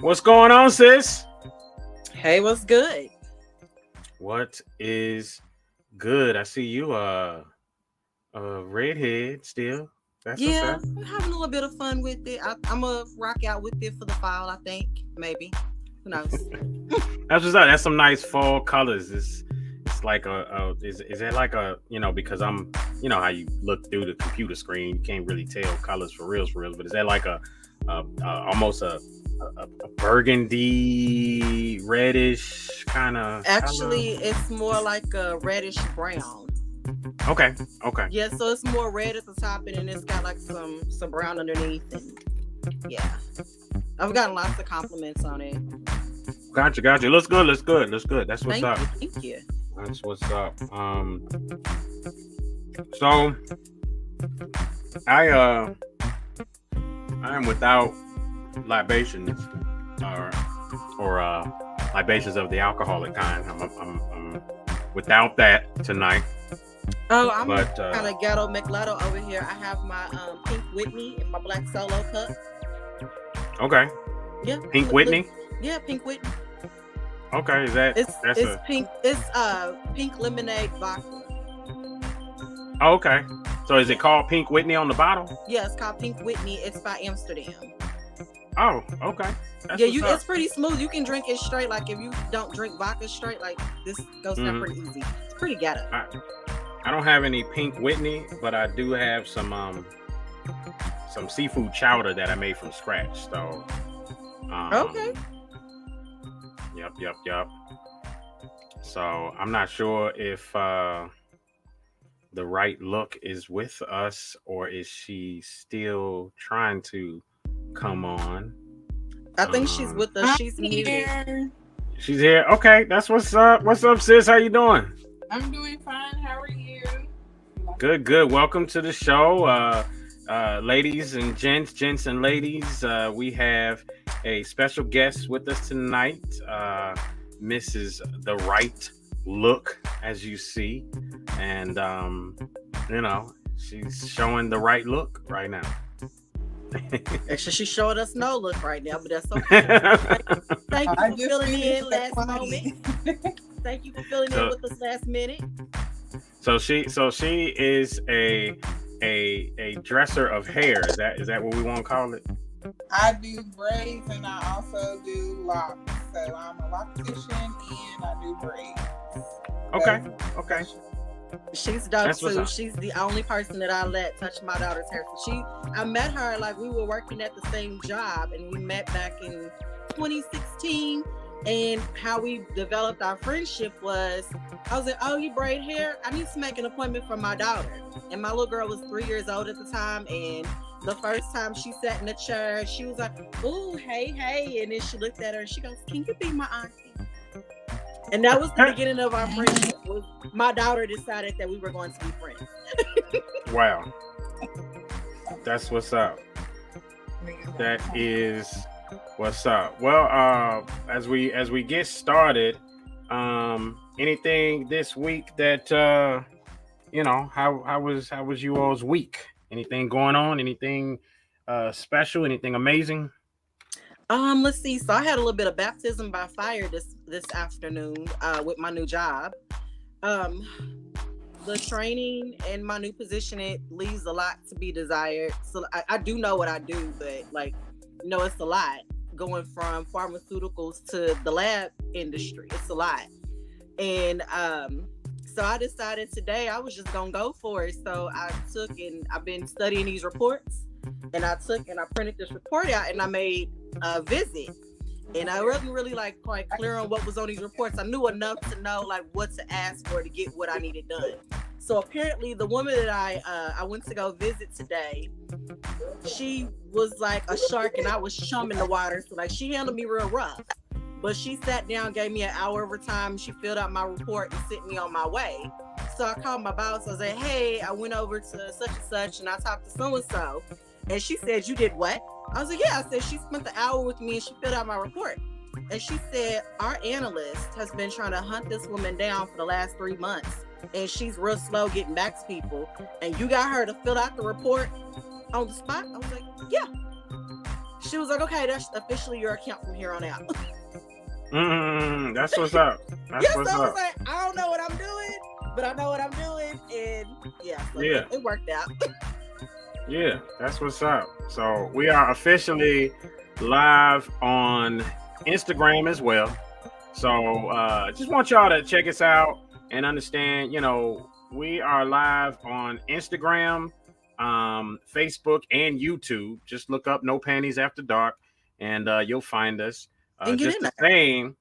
What's going on, sis? Hey, what's good? What is good? I see you redhead still. That's what's Yeah, up. I'm having a little bit of fun with it. I'm gonna rock out with it for the fall, I think. Maybe. Who knows? That's what's up. That's some nice fall colors. It's like is that like a because how you look through the computer screen, you can't really tell colors for reals, but is that like a almost a burgundy reddish kind of Actually, it's more like a reddish brown. Okay. Yeah, so it's more red at the top and then it's got like some brown underneath, and yeah. I've gotten lots of compliments on it. Gotcha. Looks good. That's what's up. Thank you. That's what's up. So I am without libations or libations of the alcoholic kind. I'm without that tonight. Oh, I'm kind of ghetto McLetto over here. I have my Pink Whitney in my black solo cup. Okay. Yeah. Pink Whitney. Yeah, Pink Whitney. Okay, that's pink. It's pink lemonade vodka. Oh, okay. So is it called Pink Whitney on the bottle? Yeah, it's called Pink Whitney. It's by Amsterdam. Oh, okay. That's it's pretty smooth. You can drink it straight. Like if you don't drink vodka straight, like this goes down pretty easy. It's pretty ghetto. I don't have any Pink Whitney, but I do have some seafood chowder that I made from scratch. So okay. Yep. So I'm not sure if the right look is with us, or is she still trying to come on? I think she's with us. She's muted. She's here. Okay, that's what's up. What's up, sis? How you doing? I'm doing fine. How are you? Good. Welcome to the show. Ladies and gents and ladies, we have a special guest with us tonight, Mrs. The Right Look, as you see, and she's showing the right look right now. Actually, she's showing us no look right now, but that's okay. Thank you for filling in last moment. Thank you for filling in with us last minute. So she is a dresser of hair. Is that what we want to call it? I do braids and I also do locks. So I'm a loctician and I do braids. Okay. She's dope too. She's the only person that I let touch my daughter's hair. So I met her like we were working at the same job, and we met back in 2016. And how we developed our friendship was, I was like, oh, you braid hair? I need to make an appointment for my daughter. And my little girl was 3 years old at the time. And the first time she sat in the chair, she was like, ooh, hey. And then she looked at her and she goes, can you be my auntie? And that was the beginning of our friendship. My daughter decided that we were going to be friends. Wow. That's what's up. That is what's up. Well, as we get started, anything this week that how was you all's week? Anything going on? Anything special? Anything amazing? Let's see. So I had a little bit of baptism by fire this afternoon with my new job. The training and my new position, it leaves a lot to be desired. So I do know what I do, but it's a lot. Going from pharmaceuticals to the lab industry, it's a lot. And so I decided today I was just gonna go for it. So I've been studying these reports, and I printed this report out, and I made a visit. And I wasn't really quite clear on what was on these reports. I knew enough to know what to ask for to get what I needed done. So apparently the woman that I went to go visit today, she was like a shark and I was chumming the water. So she handled me real rough. But she sat down, gave me an hour of her time. She filled out my report and sent me on my way. So I called my boss. I was like, hey, I went over to such and such and I talked to so-and-so. And she said, you did what? I was like, yeah. I said, she spent the hour with me and she filled out my report. And she said, our analyst has been trying to hunt this woman down for the last 3 months. And she's real slow getting back to people. And you got her to fill out the report on the spot? I was like, yeah. She was like, okay, that's officially your account from here on out. That's what's up. That's yes, what's so I was up. like, I don't know what I'm doing, but I know what I'm doing. And yeah, so Yeah. it worked out. Yeah, that's what's up. So we are officially live on Instagram as well. So just want y'all to check us out and understand, we are live on Instagram, Facebook, and YouTube. Just look up No Panties After Dark and you'll find us. And get just in the there. same.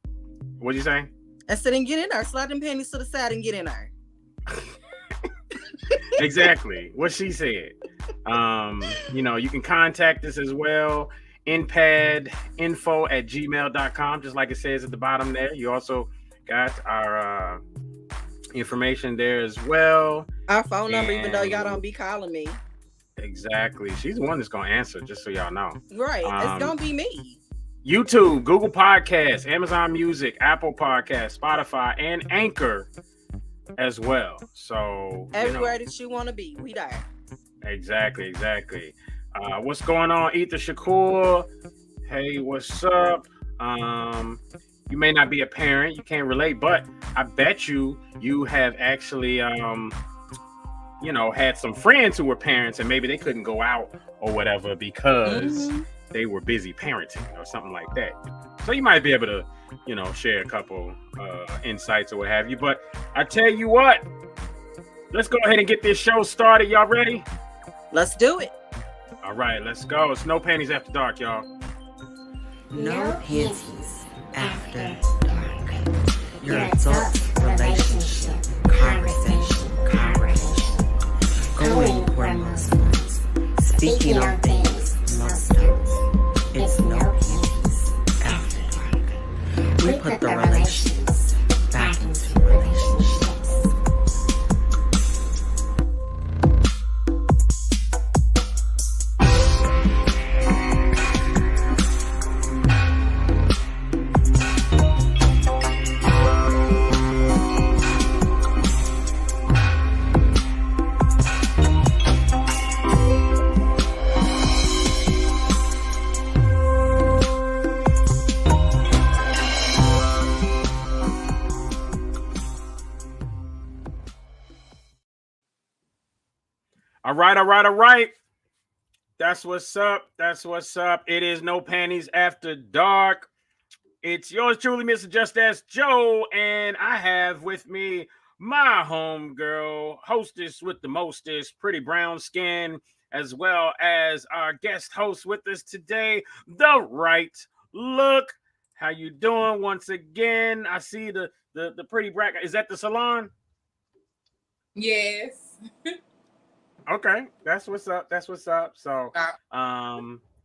What'd you say? I said, and get in there. Slide them panties to the side and get in there. Exactly what she said. You can contact us as well. npadinfo@gmail.com, just like it says at the bottom there. You also got our information there as well. Our phone number, even though y'all don't be calling me. Exactly. She's the one that's gonna answer, just so y'all know. Right. It's gonna be me. YouTube, Google Podcasts, Amazon Music, Apple Podcasts, Spotify, and Anchor as well. So everywhere that you want to be, we there. Exactly. What's going on, Ether Shakur? Hey, what's up? You may not be a parent, you can't relate, but I bet you have actually had some friends who were parents and maybe they couldn't go out or whatever because they were busy parenting or something like that. So you might be able to, share a couple insights or what have you. But I tell you what, let's go ahead and get this show started. Y'all ready? Let's do it. All right, let's go. It's No Panties After Dark, y'all. No Panties After Dark. Your adult relationship conversation. Going where most ones. Speaking on things most don't. It's No Panties After Dark. We put the relations back into relationships. All right. That's what's up. It is No Panties After Dark. It's yours truly, Mr. Just Ask Joe, and I have with me my homegirl, hostess with the mostest, pretty brown skin, as well as our guest host with us today, The Right Look. How you doing? Once again, I see the pretty bracket. Is that the salon? Yes. Okay, that's what's up. So,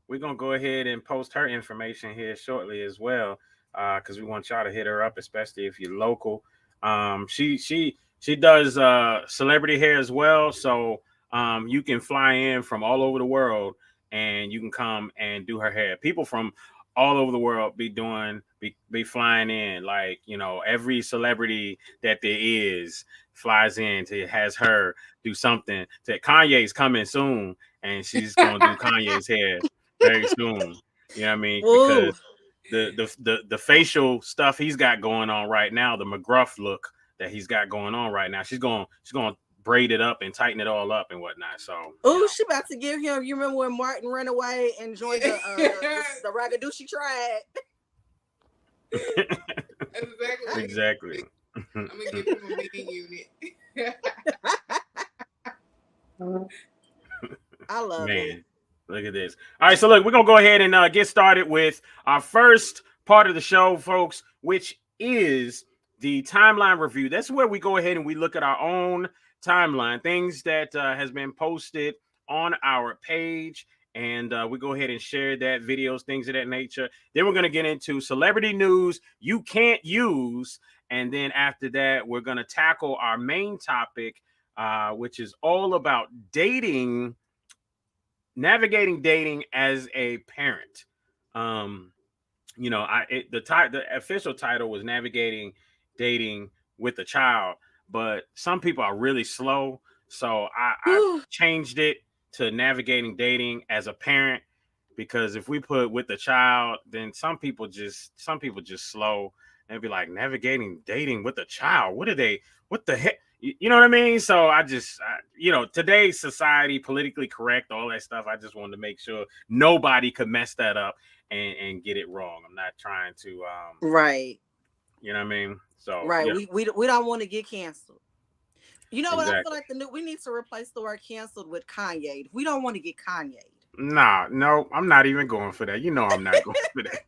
we're gonna go ahead and post her information here shortly as well, because we want y'all to hit her up, especially if you're local. She does celebrity hair as well, so you can fly in from all over the world and you can come and do her hair. People from all over the world be flying in, like every celebrity that there is flies in to has her do something. Kanye's coming soon, and she's gonna do Kanye's hair very soon. You know what I mean? Ooh. Because the facial stuff he's got going on right now, the McGruff look that he's got going on right now, she's gonna braid it up and tighten it all up and whatnot. So she about to give him. You remember when Martin ran away and joined the Ragaducci tribe? Exactly. I'm gonna give him a mini unit. I love it. Look at this. All right, so look, we're gonna go ahead and get started with our first part of the show, folks, which is the timeline review. That's where we go ahead and we look at our own timeline, things that has been posted on our page, and we go ahead and share that, videos, things of that nature. Then we're gonna get into celebrity news you can't use. And then after that, we're going to tackle our main topic, which is all about navigating dating as a parent. you know, the official title was navigating dating with a child, but some people are really slow, so I changed it to navigating dating as a parent, because if we put with the child, then some people just slow and be like, navigating dating with a child. What the heck? You know what I mean? So you know, today's society, politically correct, all that stuff. I just wanted to make sure nobody could mess that up and get it wrong. I'm not trying to, right. You know what I mean? So Right. yeah. We don't want to get canceled. You know what? Exactly. I feel like we need to replace the word canceled with Kanye. We don't want to get Kanye. Nah, no, I'm not even going for that. You know, I'm not going for that.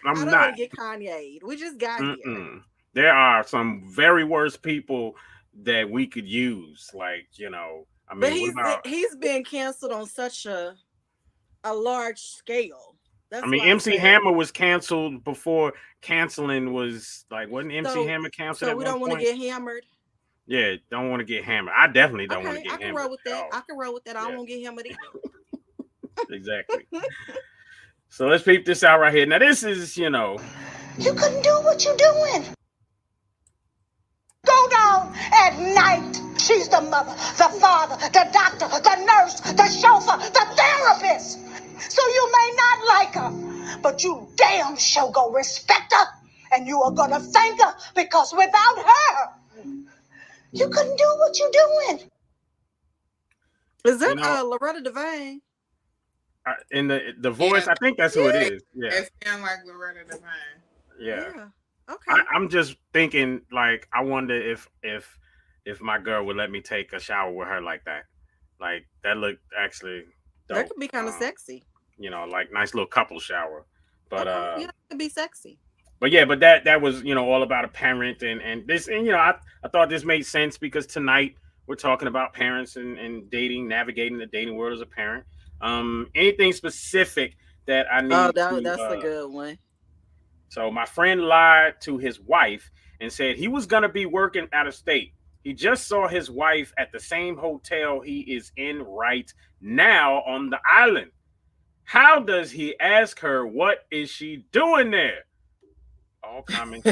I don't want to get Kanye. We just got here. There are some very worse people that we could use. Like, you know, I mean, but he's been canceled on such a large scale. That's MC Hammer was canceled before canceling was like, wasn't MC Hammer canceled? So we don't want to get hammered. Yeah, don't want to get hammered. I definitely don't want to get hammered. I can roll with that. I can roll with that. I don't want to get hammered either. Exactly. So let's peep this out right here. Now this is, you know, you couldn't do what you're doing. Go down at night. She's the mother, the father, the doctor, the nurse, the chauffeur, the therapist. So you may not like her, but you damn sure go respect her, and you are gonna thank her, because without her, you couldn't do what you're doing. Is that Loretta Devine? In the voice, I think that's who it is. Yeah, it sounds like Loretta Devine. Yeah. Okay. I'm just thinking, like, I wonder if my girl would let me take a shower with her like that. Like, that looked actually dope. That could be kind of sexy. You know, like nice little couple shower. But yeah, it could be sexy. But yeah, but that was, you know, all about a parent and this, and you know, I thought this made sense because tonight we're talking about parents and dating, navigating the dating world as a parent. Anything specific that I need? Oh, that's a good one. So my friend lied to his wife and said he was going to be working out of state. He just saw his wife at the same hotel he is in right now on the island. How does he ask her, what is she doing there? All comments.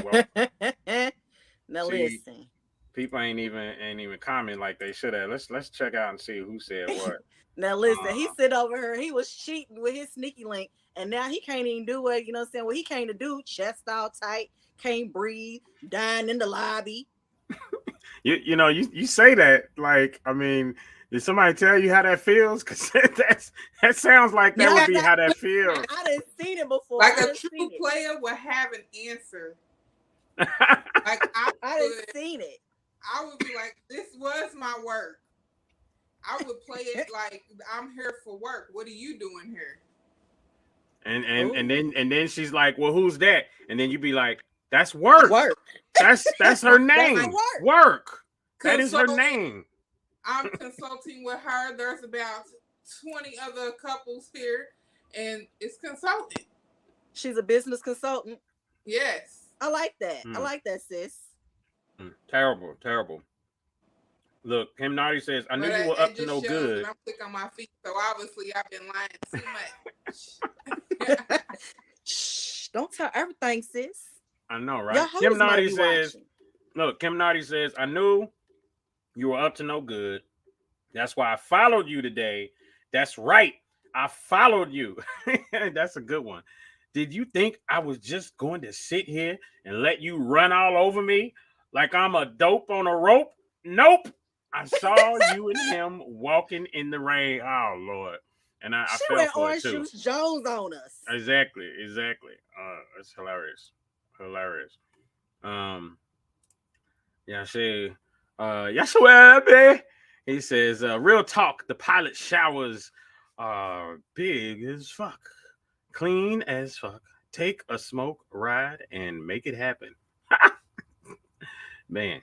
Now listen. People ain't even comment like they should have. Let's check out and see who said what. Now listen, he sit over her. He was cheating with his sneaky link. And now he can't even do what, you know what I'm saying? What he came to do, chest all tight, can't breathe, dying in the lobby. You know, you say that, like, I mean, did somebody tell you how that feels? Because that sounds like that would be how that feels. I didn't see it before. Like a true player would have an answer. Like I didn't seen it. I would be like, this was my work. I would play it like I'm here for work. What are you doing here? And then she's like, well, who's that? And then you'd be like, that's work. That's her name. That's work. That is her name. I'm consulting with her. There's about 20 other couples here, and it's consulting. She's a business consultant. Yes. I like that. I like that, sis. Terrible. Look, Kim Naughty says, I knew you were up to no good. I'm quick on my feet, so obviously I've been lying too much. Shh, don't tell everything, sis. I know, right? Kim Naughty says, look, Kim Naughty says, I knew you were up to no good. That's why I followed you today. That's right. I followed you. That's a good one. Did you think I was just going to sit here and let you run all over me like I'm a dope on a rope? Nope. I saw you and him walking in the rain. Oh, Lord. And I fell for it, too. Orange Juice Jones on us. Exactly. It's hilarious. Yeah, she, yes, well, baby. He says, real talk, the pilot showers are big as fuck, clean as fuck. Take a smoke ride and make it happen. Man.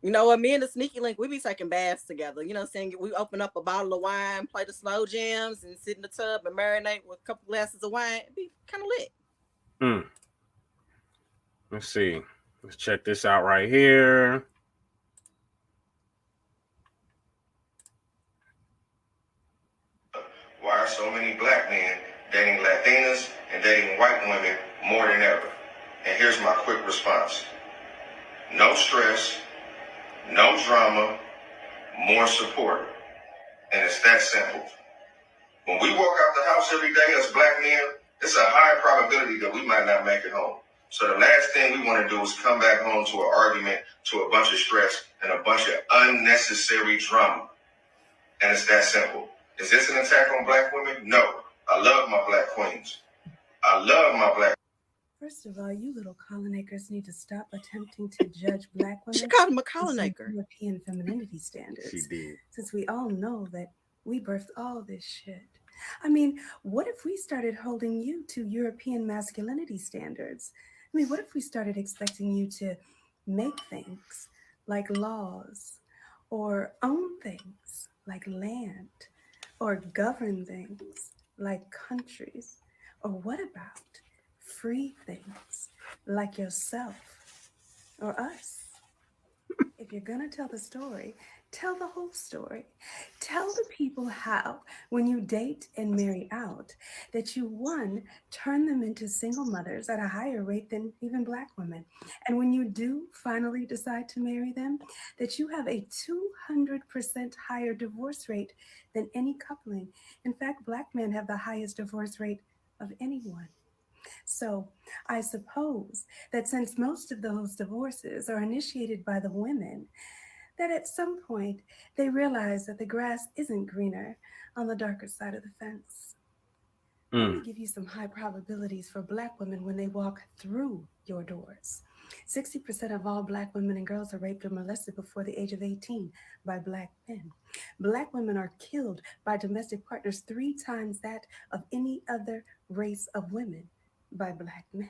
You know what? Me and the Sneaky Link, we be taking baths together. You know what I'm saying? We open up a bottle of wine, play the slow jams, and sit in the tub and marinate with a couple glasses of wine. It'd be kind of lit. Let's see. Let's check this out right here. Why are so many black men dating Latinas and dating white women more than ever. And here's my quick response. No stress, no drama, more support. And it's that simple. When we walk out the house every day as black men, it's a high probability that we might not make it home. So the last thing we want to do is come back home to an argument, to a bunch of stress, and a bunch of unnecessary drama. And it's that simple. Is this an attack on black women? No. I love my black queens. I love my black. First of all, you little colonacres need to stop attempting to judge black women. She called him a based on colonacre. European femininity standards. She did. Since we all know that we birthed all this shit. I mean, what if we started holding you to European masculinity standards? I mean, what if we started expecting you to make things like laws, or own things like land, or govern things like countries? Or what about free things like yourself or us? If you're gonna tell the story, tell the whole story. Tell the people how, when you date and marry out, that you, one, turn them into single mothers at a higher rate than even black women. And when you do finally decide to marry them, that you have a 200% higher divorce rate than any coupling. In fact, black men have the highest divorce rate of anyone. So I suppose that since most of those divorces are initiated by the women, that at some point they realize that the grass isn't greener on the darker side of the fence. Let me give you some high probabilities for black women when they walk through your doors. 60% of all black women and girls are raped or molested before the age of 18 by black men. Black women are killed by domestic partners 3 times that of any other race of women by black men.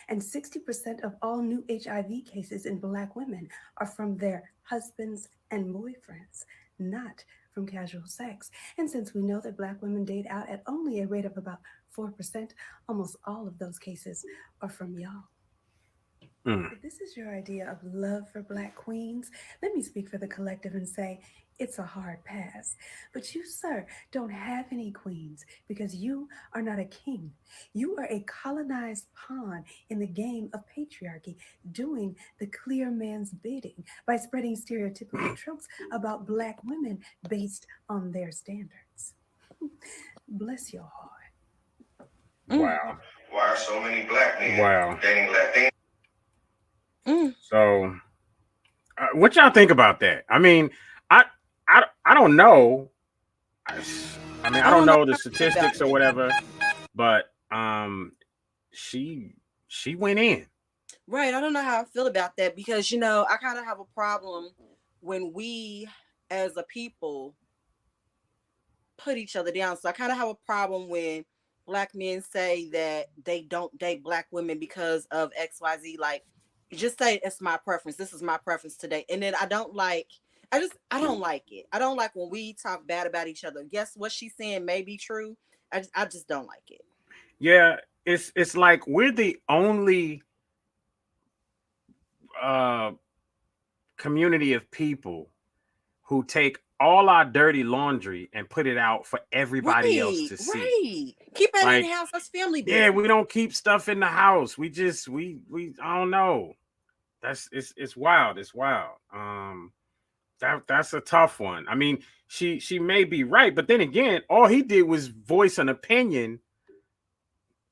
And 60% of all new HIV cases in black women are from their husbands and boyfriends, not from casual sex. And since we know that black women date out at only a rate of about 4%, almost all of those cases are from y'all. If this is your idea of love for black queens, let me speak for the collective and say it's a hard pass. But you, sir, don't have any queens because you are not a king. You are a colonized pawn in the game of patriarchy, doing the clear man's bidding by spreading stereotypical tropes about black women based on their standards. Bless your heart. Wow. Why are so many black men Wow. dating Latin? So, what y'all think about that? I mean, I don't know. I mean, I don't know the statistics or whatever, but she went in. Right. I don't know how I feel about that because, you know, I kind of have a problem when we as a people put each other down. So I kind of have a problem when black men say that they don't date black women because of XYZ. Like, just say it's my preference. This is my preference today. And then I don't like it. I don't like when we talk bad about each other. Guess what she's saying may be true. I just don't like it. Yeah, it's like we're the only community of people who take all our dirty laundry and put it out for everybody else to see. Right. Keep it in the house. That's family business. Yeah, we don't keep stuff in the house. We just we I don't know. It's wild. It's wild. That's a tough one. I mean, she may be right, but then again, all he did was voice an opinion,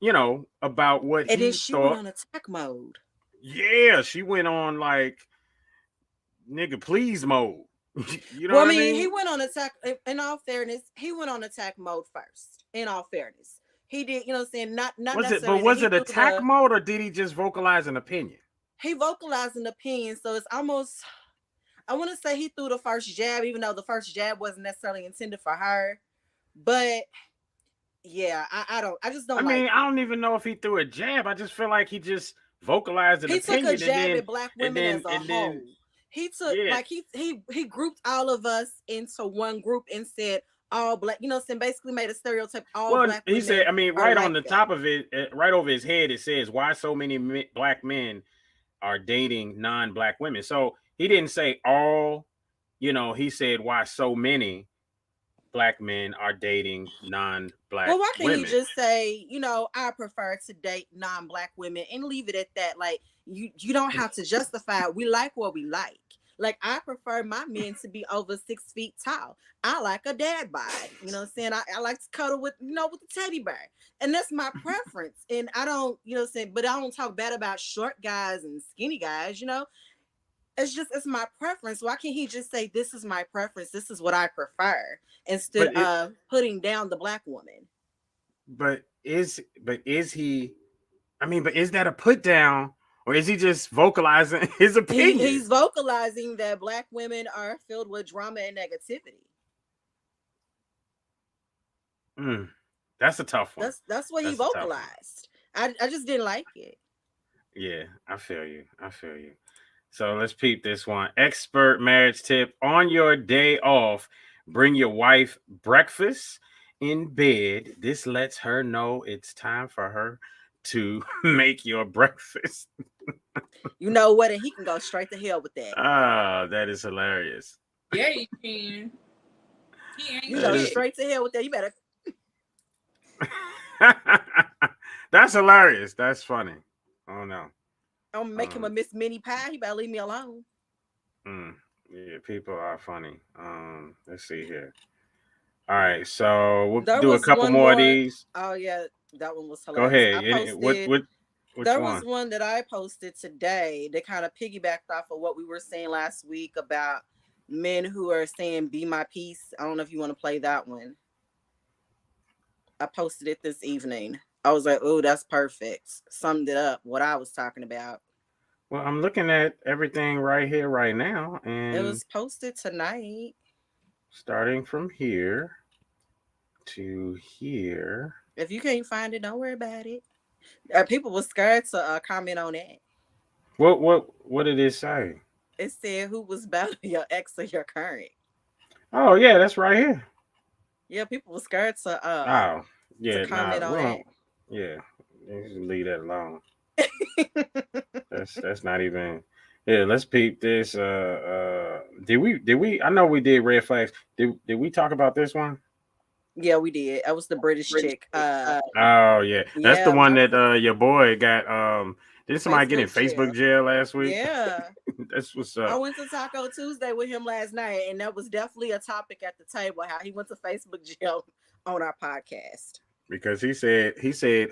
you know, about what and he then she thought. went on attack mode. Yeah, she went on like nigga please mode. You know Well, what I mean, I mean? he went on attack. In all fairness, he went on attack mode first. In all fairness, he did. You know what I'm saying? Not Was it? necessarily. But was that it he threw attack mode or did he just vocalize an opinion? He vocalized an opinion, so it's almost. I want to say he threw the first jab, even though the first jab wasn't necessarily intended for her. But yeah, I just don't. I mean, like I don't even know if he threw a jab. I just feel like he just vocalized an he opinion. took a jab and then, at black women as a whole. He took like he grouped all of us into one group and said all black. You know, and basically made a stereotype. All black. He said, I mean, right on like the top of it, right over his head, it says, "Why so many black men are dating non-black women?" So he didn't say all. You know, he said, "Why so many black men are dating non-black Well, why can't women. he just say, I prefer to date non-black women and leave it at that? Like, you don't have to justify it. We like what we like. Like, I prefer my men to be over 6 feet tall. I like a dad bod. You know what I'm saying? I like to cuddle with the teddy bear. And that's my preference. And I don't, but I don't talk bad about short guys and skinny guys, It's my preference. Why can't he just say, this is my preference, this is what I prefer, instead of putting down the black woman? But is he, but is that a put down, or is he just vocalizing his opinion? He's vocalizing that black women are filled with drama and negativity. That's a tough one. That's what he vocalized. I just didn't like it. Yeah, I feel you. So let's peep this one. Expert marriage tip: on your day off, bring your wife breakfast in bed. This lets her know it's time for her to make your breakfast. You know what? And he can go straight to hell with that. Ah, that is hilarious. Yeah, you can. You go straight to hell with that. You better. That's hilarious. That's funny. Oh no. I'm gonna make him a Miss Minnie Pie. He better leave me alone. Yeah, people are funny. Let's see here. All right, so we'll do a couple more of these. Oh yeah, that one was hilarious. Go ahead. Which there one? was one that I posted today that kind of piggybacked off of what we were saying last week about men who are saying "be my peace." I don't know if you want to play that one. I posted it this evening. I was like, "Oh, that's perfect." Summed it up what I was talking about. Well, I'm looking at everything right here, right now, and it was posted tonight. Starting from here to here. If you can't find it, don't worry about it. People were scared to comment on that. What did it say? It said, "Who was better, your ex or your current?" Oh yeah, that's right here. Yeah, people were scared to comment on that. Yeah, leave that alone. That's not even. Yeah, let's peep this. Did we? I know we did red flags. Did we talk about this one? Yeah, we did. That was the British chick. Oh yeah, that's the one that your boy got. Didn't somebody get in Facebook jail last week? Yeah, that's what's up. I went to Taco Tuesday with him last night, and that was definitely a topic at the table. How he went to Facebook jail on our podcast because he said,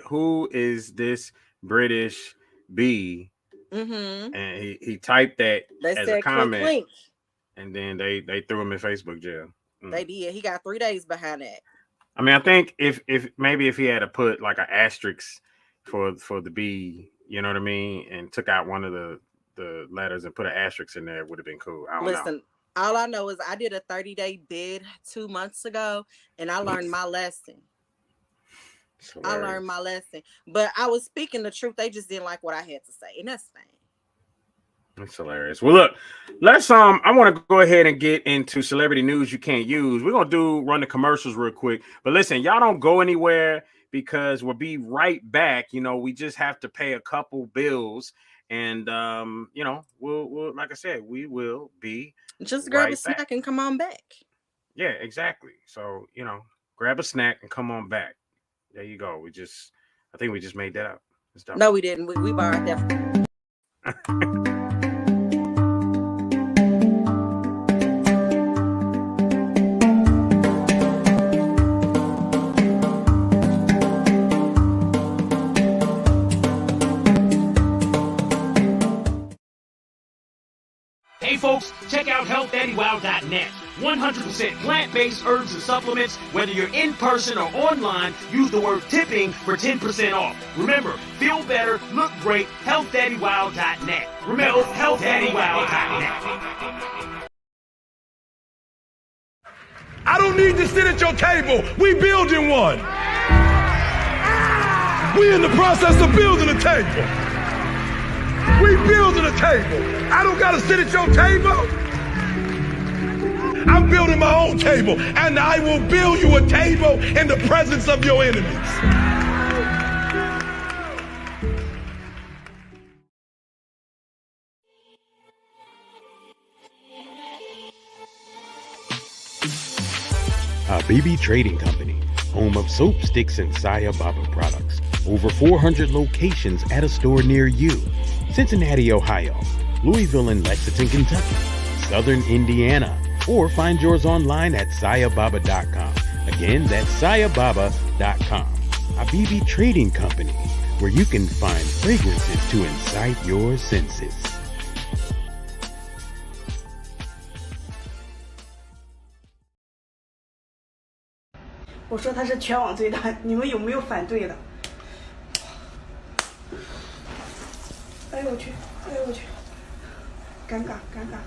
"Who is this British bee?" Mm-hmm. And he typed that as a comment, clink. And then they threw him in Facebook jail. They did. He got 3 days behind that. I think if he had to put like an asterisk for the B, you know what I mean, and took out one of the letters and put an asterisk in there, it would have been cool. I don't know. All I know is I did a 30-day bid 2 months ago, and I learned my lesson. I learned my lesson, but I was speaking the truth. They just didn't like what I had to say, and that's fine. That's hilarious. Well, look, let's I want to go ahead and get into celebrity news you can't use. We're gonna run the commercials real quick, but listen, y'all don't go anywhere because we'll be right back. We just have to pay a couple bills, and we'll like I said, we will be just grab a snack and come on back. Yeah, exactly. So grab a snack and come on back. There you go. I think we just made that up. No, we didn't. We borrowed that. Hey folks, check out healthdaddywoww.net. 100% plant-based herbs and supplements. Whether you're in person or online, use the word tipping for 10% off. Remember, feel better, look great, healthdaddywoww.net. Remember, healthdaddywoww.net. I don't need to sit at your table. We building one. We in the process of building a table. We building a table. I don't gotta sit at your table. I'm building my own table, and I will build you a table in the presence of your enemies. Habibi Trading Company, home of soap sticks and Saya Baba products. Over 400 locations at a store near you. Cincinnati, Ohio, Louisville and Lexington, Kentucky, Southern Indiana, or find yours online at sayababa.com. Again, that's sayababa.com. Habibi Trading Company, where you can find fragrances to incite your senses. 我说他是全网最大，你们有没有反对的？哎呦我去，哎呦我去，尴尬尴尬。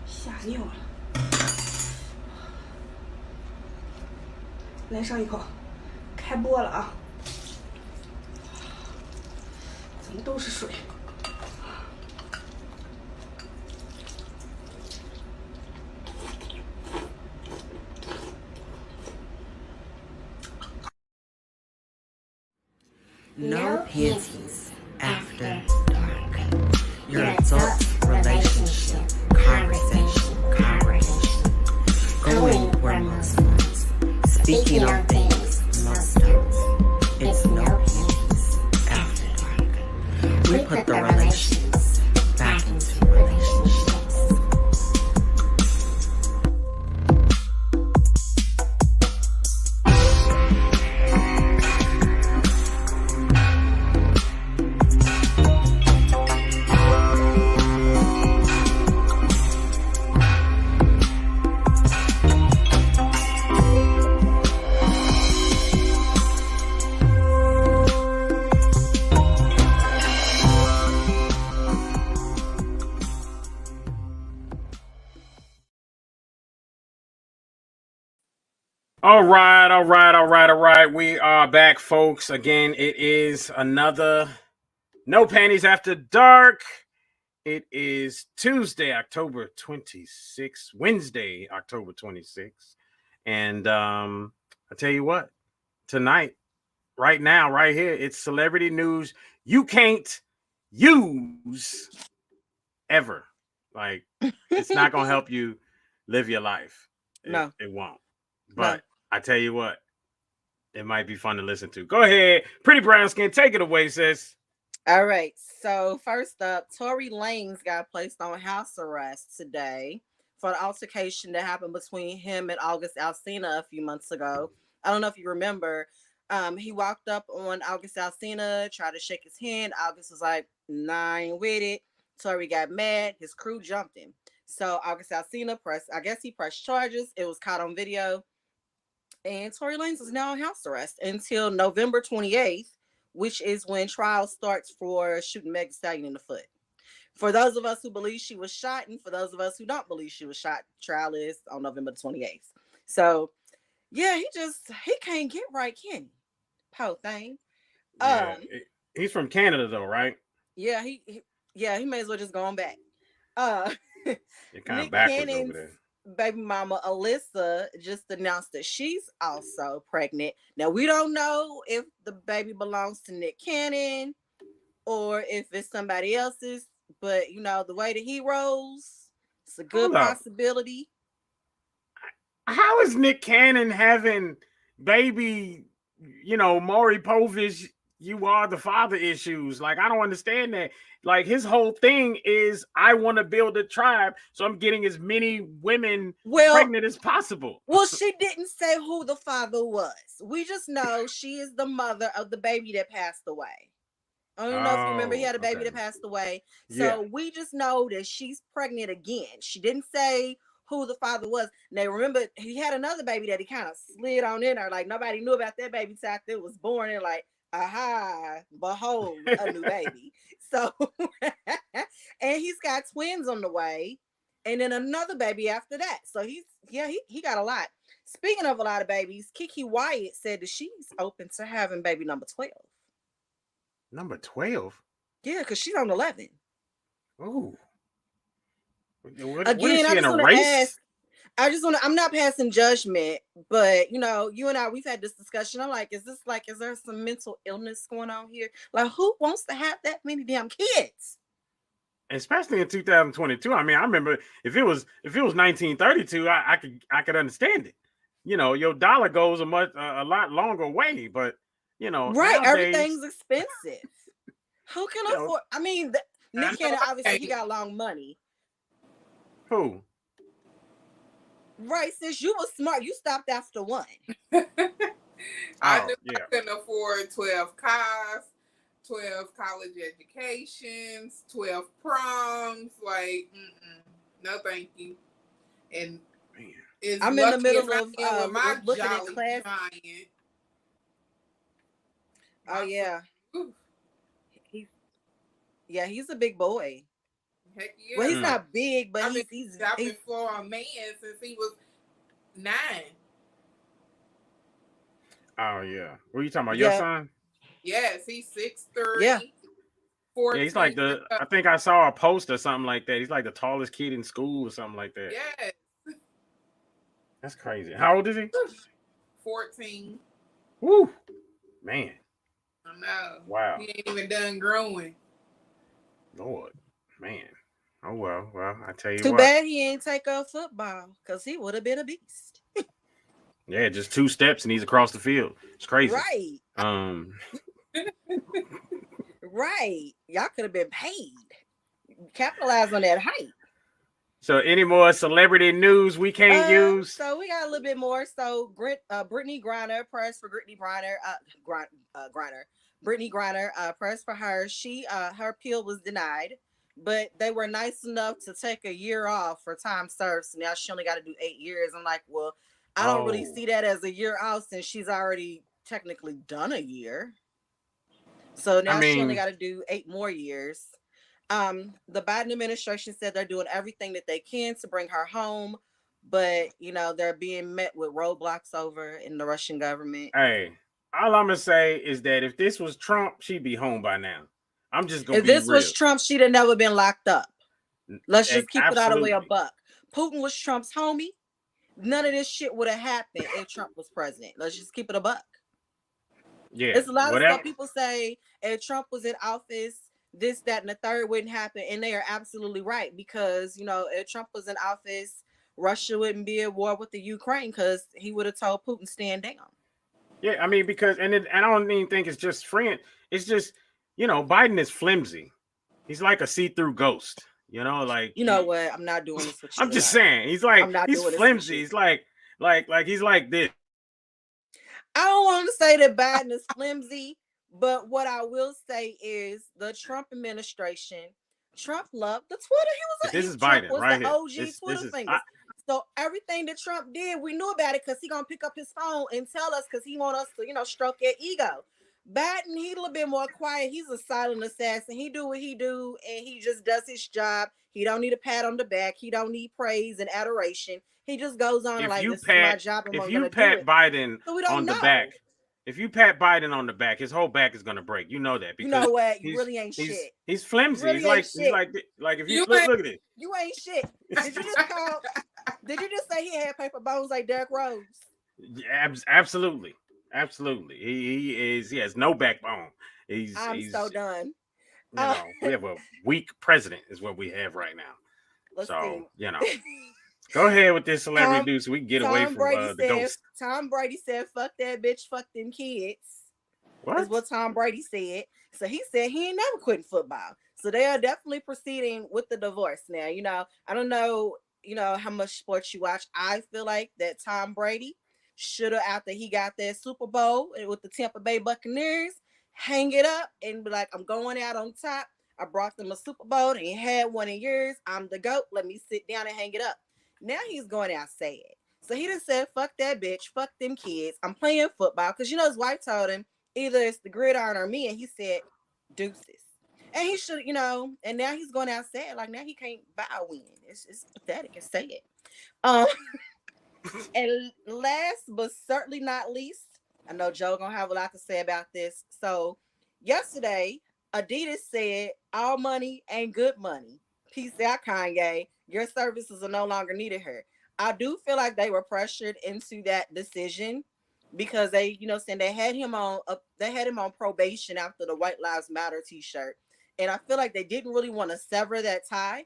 吓尿了。来上一口，开播了啊！怎么都是水？ No panties after dark. Your adult relationship conversation. Going where most ones. Speaking on things most don't. It's no panties after dark. We put the relations back into relationships. All right. We are back, folks. Again, it is another No Panties After Dark. It is Tuesday, October 26th, Wednesday, October 26th. And I tell you what, tonight, right now, right here, it's celebrity news you can't use ever. Like, it's not going to help you live your life. No. It won't. But I tell you what, it might be fun to listen to. Go ahead. Pretty brown skin. Take it away, sis. All right. So first up, Tory Lanez got placed on house arrest today for the altercation that happened between him and August Alsina a few months ago. I don't know if you remember. He walked up on August Alsina, tried to shake his hand. August was like, nah, I ain't with it. Tory got mad. His crew jumped him. So August Alsina pressed charges. It was caught on video. And Tory Lanez is now on house arrest until November 28th, which is when trial starts for shooting Megan Thee Stallion in the foot. For those of us who believe she was shot, and for those of us who don't believe she was shot, trial is on November 28th. So, yeah, he can't get right, can he? Po thing. He's from Canada, though, right? Yeah, he may as well just go on back. You're kind of backwards over there. Baby mama Alyssa just announced that she's also pregnant. Now we don't know if the baby belongs to Nick Cannon or if it's somebody else's, but you know the way that he rolls, it's a good possibility. How is Nick Cannon having baby, Maury Povich, you are the father issues? Like, I don't understand that. Like, his whole thing is, I want to build a tribe, so I'm getting as many women pregnant as possible. Well, she didn't say who the father was. We just know she is the mother of the baby that passed away. I don't know if you remember, he had a baby that passed away. So we just know that she's pregnant again. She didn't say who the father was. Now, remember, he had another baby that he kind of slid on in her. Like, nobody knew about that baby till after it was born. And like, aha, behold, a new baby. So, and he's got twins on the way, and then another baby after that. So he got a lot. Speaking of a lot of babies, Kiki Wyatt said that she's open to having baby number 12. Number 12? Yeah, because she's on 11. Oh. Again, I just want to ask, I'm not passing judgment, but you know, you and I, we've had this discussion. I'm like, is there some mental illness going on here? Like, who wants to have that many damn kids? Especially in 2022. I mean, I remember if it was 1932, I could understand it. You know, your dollar goes a lot longer way, but you know, right? nowadays, Everything's expensive. Who can afford? I mean, Nick Cannon, obviously he got long money. Who? Right, since you was smart, you stopped after one. I couldn't afford 12 cars, 12 college educations, 12 proms. Like, no, thank you. And I'm in the middle of my looking at Jolly class. Giant. Oh yeah, he's a big boy. Heck yeah. Well, he's not big, but he's shopping for a man since he was 9. Oh yeah. What are you talking about? Your son? Yes, he's 6'3". Yeah. 14. Yeah, he's like I think I saw a post or something like that. He's like the tallest kid in school or something like that. Yes. That's crazy. How old is he? 14. Woo. Man. I know. Wow. He ain't even done growing. Lord. Man. Oh well. Well, I tell you Too what. bad he ain't take up football, because he would have been a beast. Yeah, just 2 steps and he's across the field. It's crazy. Right. Right. Y'all could have been paid. Capitalize on that height. So any more celebrity news we can't use? So we got a little bit more. So Brittany Griner, press for Brittany Griner, Brittany Griner, press for her. She her appeal was denied, but they were nice enough to take a year off for time served. So now she only got to do 8 years. I'm like, well, I don't really see that as a year out since she's already technically done a year. So now she only got to do 8 more years. The Biden administration said they're doing everything that they can to bring her home, but you know, they're being met with roadblocks over in the Russian government. Hey, all I'm gonna say is that if this was Trump, she'd be home by now. I'm just gonna If be this real. was Trump, she'd have never been locked up. Let's just keep it out of the way a buck. Putin was Trump's homie. None of this shit would have happened if Trump was president. Let's just keep it a buck. Yeah, it's a lot of stuff people say if Trump was in office, this, that, and the third wouldn't happen, and they are absolutely right, because you know, if Trump was in office, Russia wouldn't be at war with the Ukraine, because he would have told Putin stand down. Yeah, I mean, because and I don't even think it's just friend. It's just, you know, Biden is flimsy. He's like a see-through ghost. You know, like, you know what? I'm not doing this with you. I'm just saying, he's flimsy. He's like he's like this. I don't want to say that Biden is flimsy, but what I will say is the Trump administration, Trump loved the Twitter. This is Biden, right here. OG Twitter fingers. So everything that Trump did, we knew about it because he gonna pick up his phone and tell us, because he want us to, you know, stroke that ego. Biden, he a little bit more quiet. He's a silent assassin. He do what he do, and he just does his job. He don't need a pat on the back. He don't need praise and adoration. He just goes on this is my job. If you pat Biden on the back, if you pat Biden on the back, his whole back is gonna break. You know that, because you know what? You really ain't shit. He's flimsy. Really he's like if you look at it. You ain't shit. Did you just say he had paper bones like Derrick Rose? Yeah, absolutely. He has no backbone. I'm so done. You know, we have a weak president is what we have right now. Let's so see. You know, go ahead with this celebrity news so we can get away from the ghost. Tom Brady said, "Fuck that bitch, fuck them kids." What? Is what Tom Brady said. So he said he ain't never quitting football. So they are definitely proceeding with the divorce now. You know, I don't know, you know, how much sports you watch. I feel like that Tom Brady should have, after he got that Super Bowl with the Tampa Bay Buccaneers, hang it up and be like, I'm going out on top. I brought them a Super Bowl. They ain't had one in years. I'm the GOAT. Let me sit down and hang it up. Now he's going out sad. So he just said, fuck that bitch. Fuck them kids. I'm playing football. Because, you know, his wife told him, either it's the gridiron or me. And he said, deuces. And he should, you know, and now he's going out sad. Like, now he can't buy a win. It's pathetic and sad. And last but certainly not least, I know Joe gonna have a lot to say about this. So yesterday, Adidas said all money ain't good money. Peace out, Kanye. Your services are no longer needed here. I do feel like they were pressured into that decision because they, saying they had him on probation after the White Lives Matter t-shirt. And I feel like they didn't really want to sever that tie.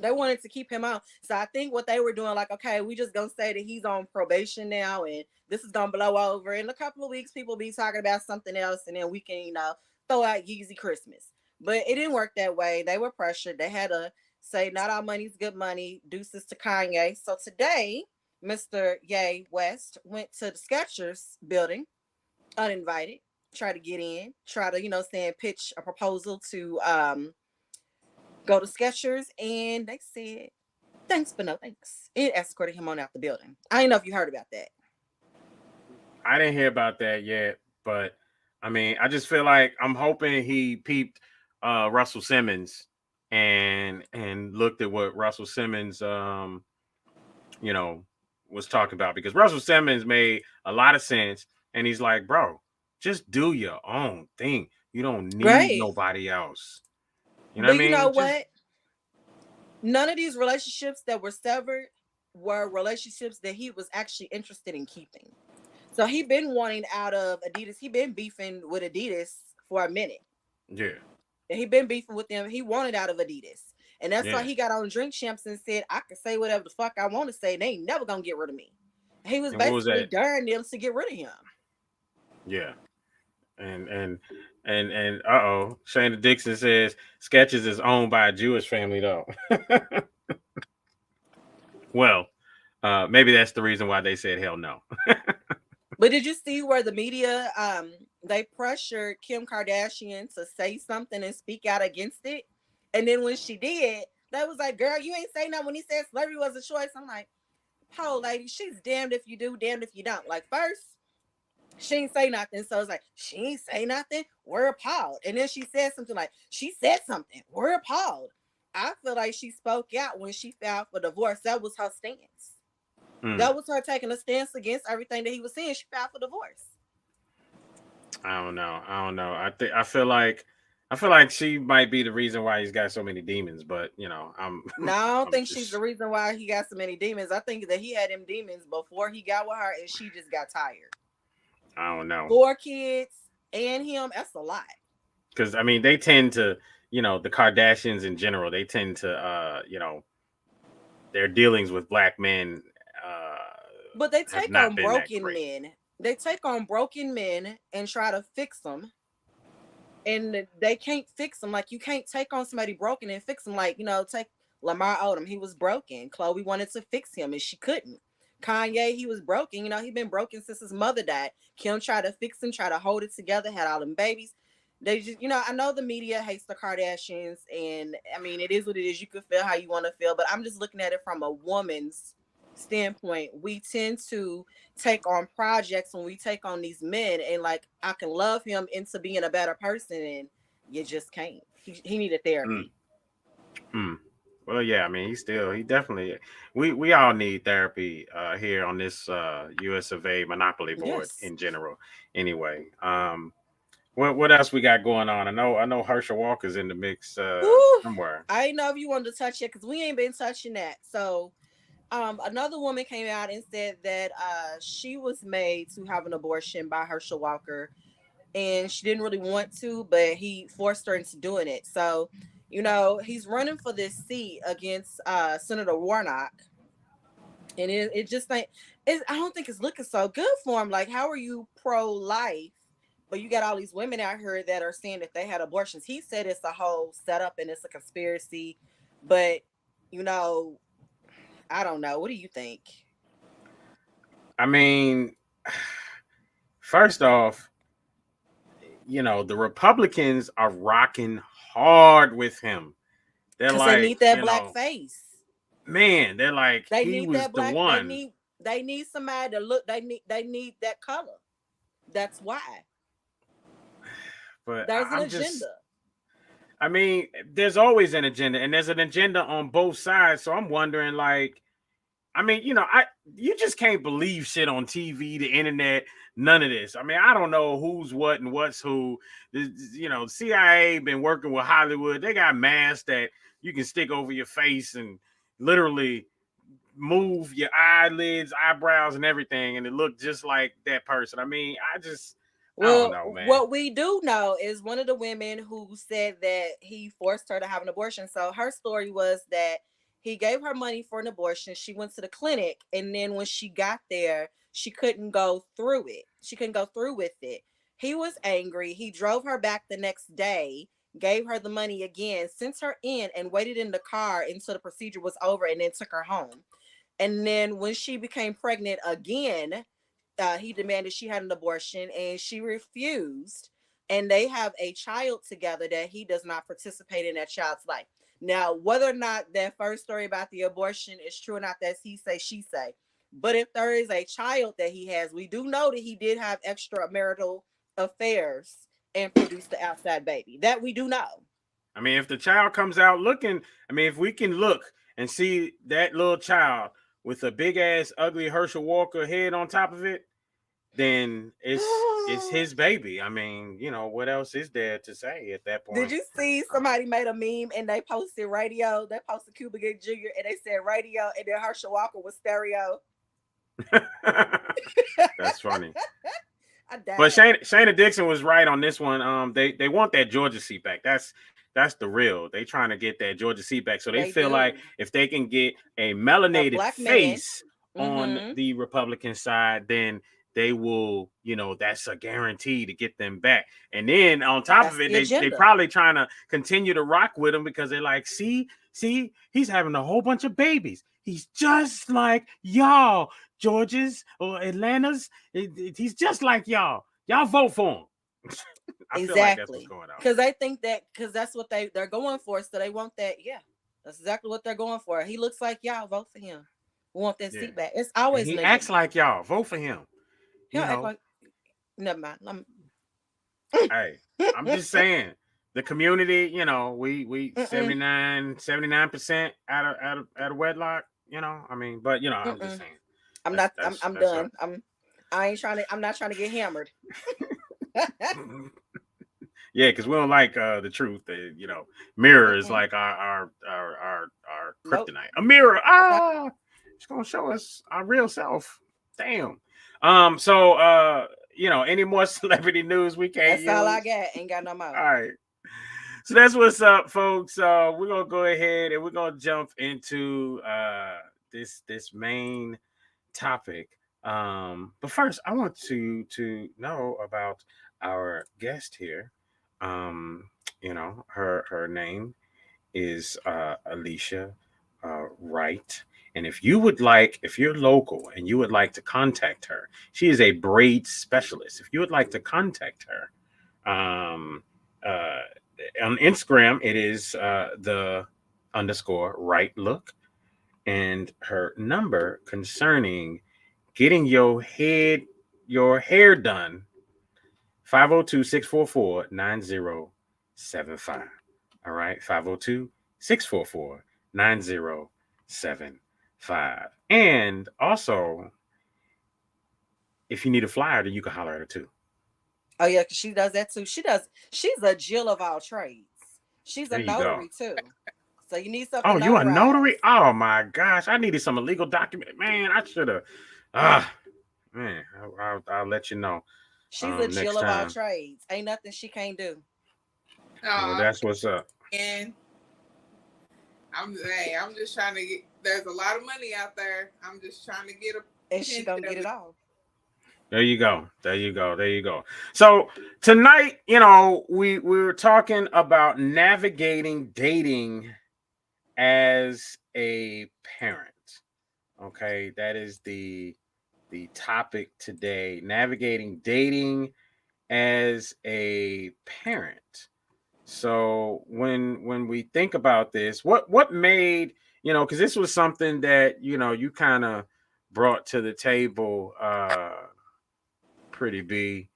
They wanted to keep him on. So I think what they were doing, like, okay, we just gonna say that he's on probation now and this is gonna blow over. In a couple of weeks, people be talking about something else, and then we can, throw out Yeezy Christmas. But it didn't work that way. They were pressured. They had to say, not all money's good money. Deuces to Kanye. So today, Mr. Ye West went to the Skechers building, uninvited, try to get in, try to, pitch a proposal to go to Skechers, and they said, thanks, but no thanks. It escorted him on out the building. I don't know if you heard about that. I didn't hear about that yet, but I mean, I just feel like I'm hoping he peeped Russell Simmons and looked at what Russell Simmons was talking about, because Russell Simmons made a lot of sense, and he's like, bro, just do your own thing. You don't need nobody else. You know what I mean? You know what? None of these relationships that were severed were relationships that he was actually interested in keeping. So he been wanting out of Adidas. He been beefing with Adidas for a minute. Yeah. And he been beefing with them. He wanted out of Adidas. And that's why he got on Drink Champs and said, I can say whatever the fuck I want to say. They ain't never gonna get rid of me. He was basically daring them to get rid of him. Yeah. And Shayna Dixon says Skechers is owned by a Jewish family though. Well, maybe that's the reason why they said hell no. But did you see where the media they pressured Kim Kardashian to say something and speak out against it? And then when she did, they was like, girl, you ain't say nothing when he said slavery was a choice. I'm like, oh lady, she's damned if you do, damned if you don't. Like, first, she ain't say nothing. So it's like, she ain't say nothing. We're appalled. And then she said something like, she said something. We're appalled. I feel like she spoke out when she filed for divorce. That was her stance. That was her taking a stance against everything that he was saying. She filed for divorce. I don't know. I feel like she might be the reason why he's got so many demons, but I don't think she's the reason why he got so many demons. I think that he had them demons before he got with her, and she just got tired. I don't know. 4 kids and him, that's a lot. Because I mean, they tend to, the Kardashians in general, they tend to, their dealings with black men. But they take on broken men. They take on broken men and try to fix them. And they can't fix them. Like, you can't take on somebody broken and fix them. Like, take Lamar Odom. He was broken. Khloe wanted to fix him and she couldn't. Kanye, he was broken. He'd been broken since his mother died. Kim tried to fix him, try to hold it together, had all them babies. They just, I know the media hates the Kardashians. And, I mean, it is what it is. You can feel how you want to feel. But I'm just looking at it from a woman's standpoint. We tend to take on projects when we take on these men, and like, I can love him into being a better person, and you just can't. He needed therapy. Well, yeah, I mean, he definitely, we all need therapy here on this US of A monopoly board in general. Anyway, what else we got going on? I know Herschel Walker's in the mix somewhere. I didn't know if you wanted to touch it because we ain't been touching that. So another woman came out and said that she was made to have an abortion by Herschel Walker, and she didn't really want to, but he forced her into doing it. So, he's running for this seat against Senator Warnock, and it just I don't think it's looking so good for him. Like, how are you pro-life, but you got all these women out here that are saying that they had abortions? He said it's a whole setup and it's a conspiracy, but I don't know. What do you think? I mean, first off, the Republicans are rocking hard with him. They're like, they need that black face. Man, they're like, they he need was that black, the one. They need somebody to look. They need that color. That's why. But there's an agenda. I mean, there's always an agenda, and there's an agenda on both sides. So I'm wondering, like, I mean, you just can't believe shit on TV, the internet, none of this. I mean, I don't know who's what and what's who. CIA been working with Hollywood. They got masks that you can stick over your face and literally move your eyelids, eyebrows, and everything, and it looked just like that person. I mean, I don't know, man. What we do know is one of the women who said that he forced her to have an abortion. So her story was that he gave her money for an abortion. She went to the clinic, and then when she got there, she couldn't go through it. She couldn't go through with it. He was angry. He drove her back the next day, gave her the money again, sent her in, and waited in the car until the procedure was over, and then took her home. And then when she became pregnant again, he demanded she had an abortion, and she refused. And they have a child together that he does not participate in that child's life. Now, whether or not that first story about the abortion is true or not, that's he say, she say. But if there is a child that he has, we do know that he did have extramarital affairs and produced the outside baby. That we do know. I mean, if the child comes out looking, I mean, if we can look and see that little child with a big ass ugly Herschel Walker head on top of it, then it's his baby. I mean, you know, what else is there to say at that point? Did you see somebody made a meme and they posted radio? They posted Cuba Gooding Jr. and they said radio, and then Herschel Walker was stereo. That's funny. But Shayna Dixon was right on this one. They want that Georgia seat back. That's the real. They trying to get that Georgia seat back. So they feel like if they can get a melanated face on the Republican side, then they will, you know, that's a guarantee to get them back. And then on top of it, they probably trying to continue to rock with him because they're like, see, he's having a whole bunch of babies. He's just like y'all, Georgia's or Atlanta's. He's just like y'all. Y'all vote for him. I feel like that's what's going on. Because they think that, because that's what they're going for. So they want that. Yeah, that's exactly what they're going for. He looks like y'all. Vote for him. We want that seat back. It's always he acts like y'all. Vote for him. He'll act like. Never mind. Hey, I'm just saying. The community, you know, we 79% out of wedlock, you know. I mean, but you know, I'm just saying. I'm done. I'm not trying to get hammered. Yeah, because we don't like the truth. You know, mirror is like our kryptonite. A mirror, it's gonna show us our real self. Damn. So you know, any more celebrity news we can't use? That's all I got. Ain't got no more. All right. So that's what's up, folks. We're gonna go ahead and we're gonna jump into this main topic. But first, I want to know about our guest here. You know, her name is Alicia Wright. And if you're local and you would like to contact her, she is a braid specialist. If you would like to contact her, on Instagram, it is the _right look, and her number concerning getting your hair done, 502-644-9075. All right, 502-644-9075. And also, if you need a flyer, then you can holler at her too. Oh yeah, because she does that too. She's a Jill of all trades. She's a notary too. So you need something. Oh, you a notary? Oh my gosh, I needed some illegal document. Man, I should have. Man, I'll let you know. She's a Jill of all trades. Ain't nothing she can't do. Well, that's what's up. And I'm just trying to get. There's a lot of money out there. I'm just trying to get a. And she gonna get it all. There you go. So tonight, you know, we were talking about navigating dating as a parent. Okay, that is the topic today. Navigating dating as a parent. So when we think about this, what made, you know, because this was something that, you know, you kind of brought to the table, Pretty B.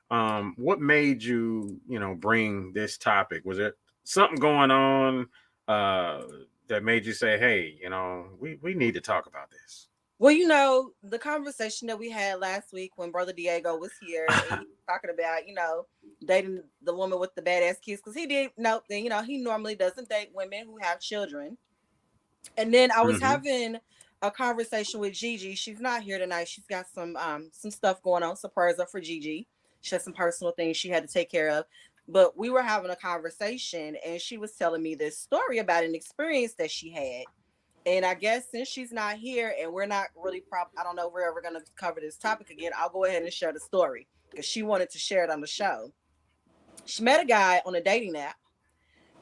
What made you, you know, bring this topic? Was it something going on that made you say, hey, you know, we need to talk about this? Well, you know, the conversation that we had last week when Brother Diego was here, and he was talking about, you know, dating the woman with the badass kids, because he did note that, you know, he normally doesn't date women who have children. And then I was having a conversation with Gigi. She's not here tonight. She's got some stuff going on. So prayers up for Gigi. She has some personal things she had to take care of. But we were having a conversation, and she was telling me this story about an experience that she had. And I guess since she's not here, and we're not really I don't know if we're ever going to cover this topic again, I'll go ahead and share the story because she wanted to share it on the show. She met a guy on a dating app,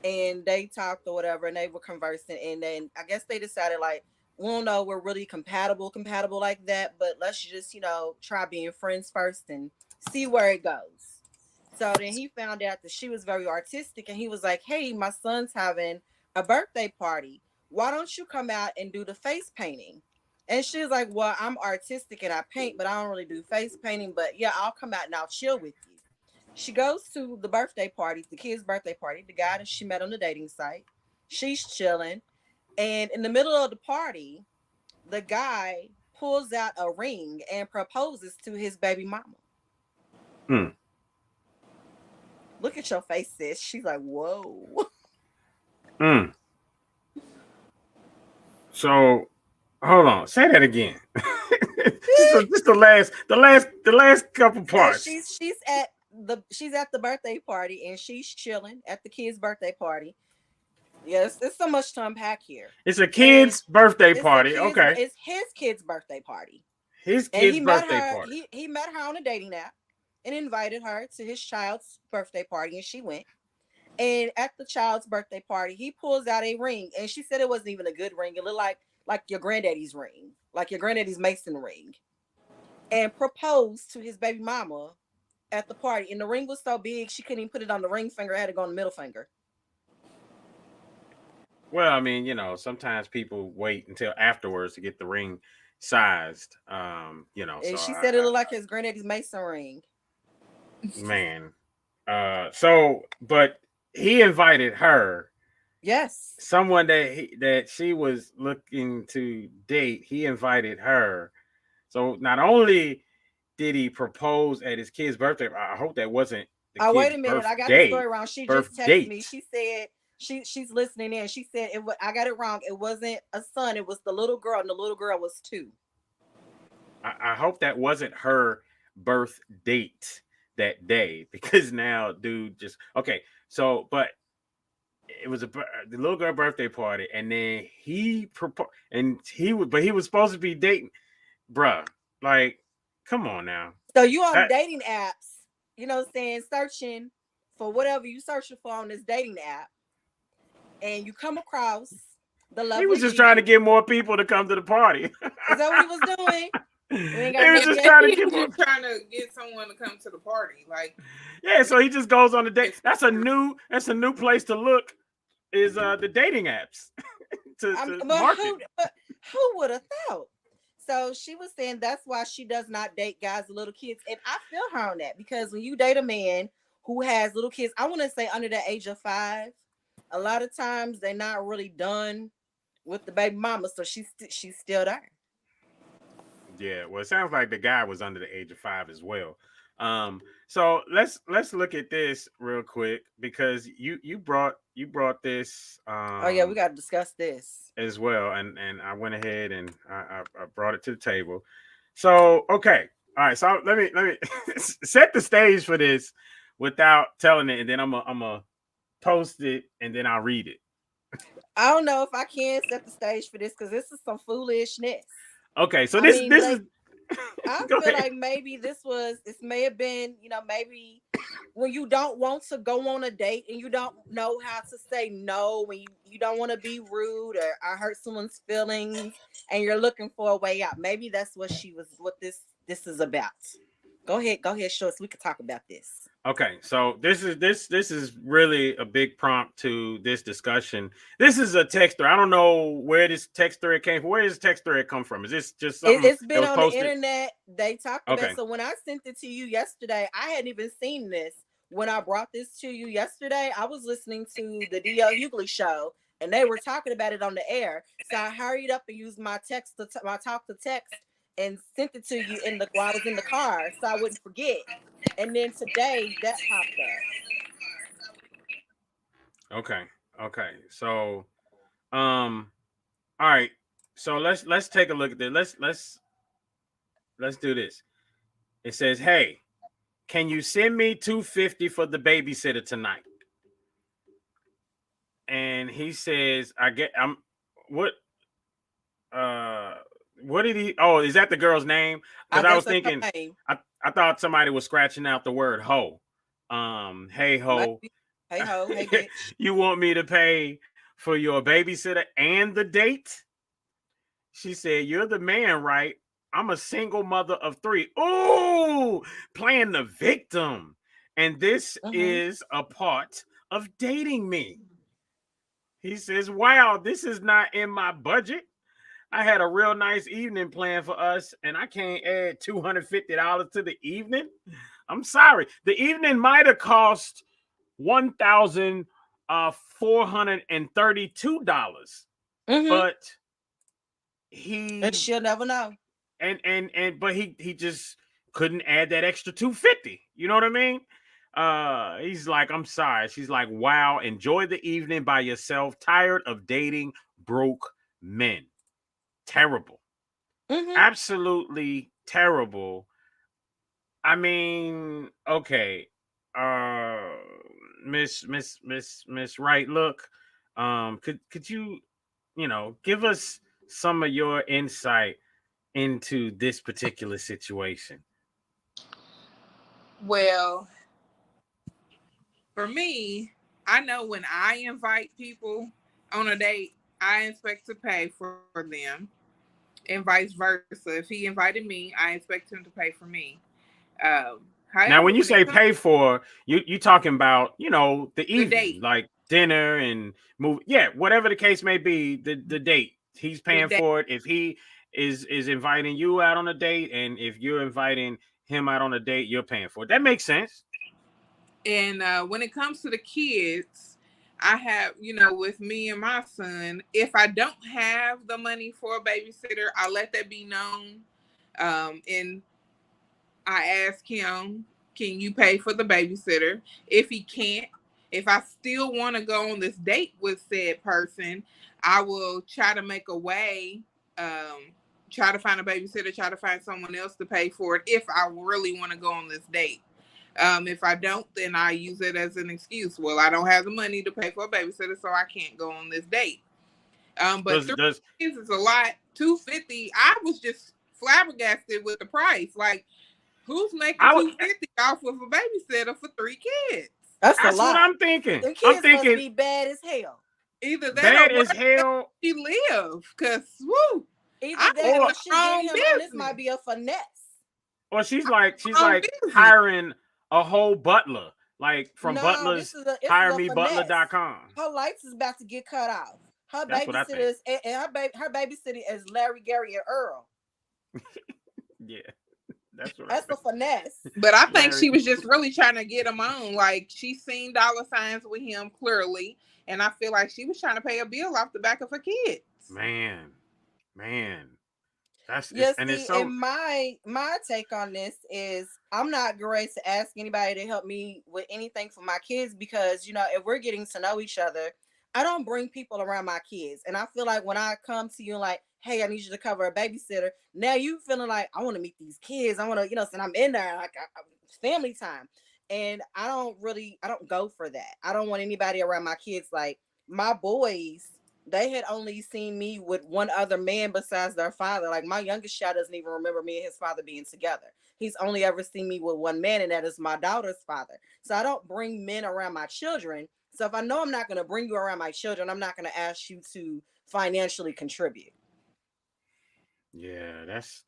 and they talked or whatever, and they were conversing, and then I guess they decided, like, we don't know, we're really compatible like that, but let's just, try being friends first and see where it goes. So then he found out that she was very artistic, and he was like, hey, my son's having a birthday party. Why don't you come out and do the face painting? And she was like, well, I'm artistic and I paint, but I don't really do face painting, but yeah, I'll come out and I'll chill with you. She goes to the birthday party, the kid's birthday party, the guy that she met on the dating site. She's chilling. And in the middle of the party, the guy pulls out a ring and proposes to his baby mama. Look at your face, sis. She's like, whoa. So, hold on. Say that again. just the last couple parts. So she's at the birthday party, and she's chilling at the kid's birthday party. Yes, there's so much to unpack here. It's a kid's birthday party. Okay. It's his kid's birthday party. His kid's birthday party. He met her on a dating app and invited her to his child's birthday party, and she went. And at the child's birthday party, he pulls out a ring, and she said it wasn't even a good ring. It looked like your granddaddy's ring, like your granddaddy's Mason ring, and proposed to his baby mama at the party. And the ring was so big, she couldn't even put it on the ring finger. It had to go on the middle finger. Well, I mean, sometimes people wait until afterwards to get the ring sized. And so she said it looked like his granddaddy's Mason ring. Man. But he invited her. Yes. Someone that she was looking to date, he invited her. So not only did he propose at his kid's birthday, I hope that wasn't the kid's wait a minute. I got the story wrong. She just texted me. She said she's listening in. She said I got it wrong. It wasn't a son. It was the little girl, and the little girl was 2. I hope that wasn't her birth date that day, because now dude just okay. So, but it was the little girl birthday party, and then he proposed, and he was supposed to be dating, bruh. Like, come on now. So you on dating apps, you know what I'm saying, searching for whatever you searching for on this dating app, and you come across the lovely. He was just trying to get more people to come to the party. Is that what he was doing? He was just trying to get someone to come to the party, like, yeah. So he just goes on the date. That's a new place to look. Is the dating apps to market. Who would have thought? So she was saying that's why she does not date guys with little kids, and I feel her on that, because when you date a man who has little kids, I want to say under the age of 5, a lot of times they're not really done with the baby mama, so she's still there. Yeah, well, it sounds like the guy was under the age of 5 as well. So let's look at this real quick, because you brought this. Oh yeah, we got to discuss this as well, and I went ahead and I brought it to the table. So okay, all right. So let me set the stage for this without telling it, and then I'm a post it, and then I'll read it. I don't know if I can set the stage for this, because this is some foolishness. Okay, so this is. I feel like maybe this may have been, maybe when you don't want to go on a date and you don't know how to say no, when you don't want to be rude or hurt someone's feelings, and you're looking for a way out. Maybe that's what this is about. Go ahead, Shorts. We could talk about this. Okay, so this is really a big prompt to this discussion. This is a text thread. I don't know where this text thread came from. Where does this text thread come from? Is this just something it's been on posted? The internet? They talked about it. So when I sent it to you yesterday, I hadn't even seen this. When I brought this to you yesterday, I was listening to the D.L. Hughley show, and they were talking about it on the air. So I hurried up and used my my talk to text, and sent it to you while I was in the car, so I wouldn't forget. And then today that popped up. Okay. So, all right. So let's take a look at this. Let's do this. It says, "Hey, can you send me $250 for the babysitter tonight?" And he says, what did he? Oh, is that the girl's name? Because I was thinking, I thought somebody was scratching out the word hoe. Hey ho, hey ho, hey bitch. You want me to pay for your babysitter and the date? She said, "You're the man, right? I'm a single mother of 3. Ooh, playing the victim. And this is a part of dating me." He says, "Wow, this is not in my budget. I had a real nice evening planned for us, and I can't add $250 to the evening. I'm sorry. The evening might have cost $1,432. But and she'll never know. But he just couldn't add that extra $250. You know what I mean? He's like, I'm sorry. She's like, wow, enjoy the evening by yourself. Tired of dating broke men. Terrible. Absolutely terrible. I mean, okay. Miss Right Look, could you give us some of your insight into this particular situation? Well, for me, I know when I invite people on a date, I expect to pay for them, and vice versa. If he invited me, I expect him to pay for me. Now, when you say pay for, you talking about the evening, date, like dinner and movie, whatever the case may be, the date. He's paying for it. If he is inviting you out on a date, and if you're inviting him out on a date, you're paying for it. That makes sense. And when it comes to the kids, I have, with me and my son, if I don't have the money for a babysitter, I let that be known. And I ask him, can you pay for the babysitter? If he can't, if I still want to go on this date with said person, I will try to make a way, try to find a babysitter, try to find someone else to pay for it if I really want to go on this date. If I don't, then I use it as an excuse. Well, I don't have the money to pay for a babysitter, so I can't go on this date. But $3 is a lot. $250. I was just flabbergasted with the price. Like, who's making $250 off of a babysitter for 3 kids? That's a lot. What I'm thinking. The kids must be bad as hell. Either that bad or as hell. She live, cause woo. Either that or she getting him on this might be a finesse. Or she's like hiring a whole butler, like from Butlers, hiremebutler.com. Her lights is about to get cut off. Her babysitter her babysitter is Larry, Gary, and Earl. Yeah. That's a finesse. But I think she was just really trying to get him on. Like, she seen dollar signs with him clearly, and I feel like she was trying to pay a bill off the back of her kids. Man. And my take on this is I'm not great to ask anybody to help me with anything for my kids because if we're getting to know each other, I don't bring people around my kids. And I feel like when I come to you like, hey, I need you to cover a babysitter. Now you feeling like I want to meet these kids. I want to, and I'm in there like family time. And I don't go for that. I don't want anybody around my kids. Like my boys, they had only seen me with one other man besides their father. Like my youngest child doesn't even remember me and his father being together. He's only ever seen me with one man, and that is my daughter's father. So I don't bring men around my children. So if I know I'm not going to bring you around my children, I'm not going to ask you to financially contribute. Yeah, that's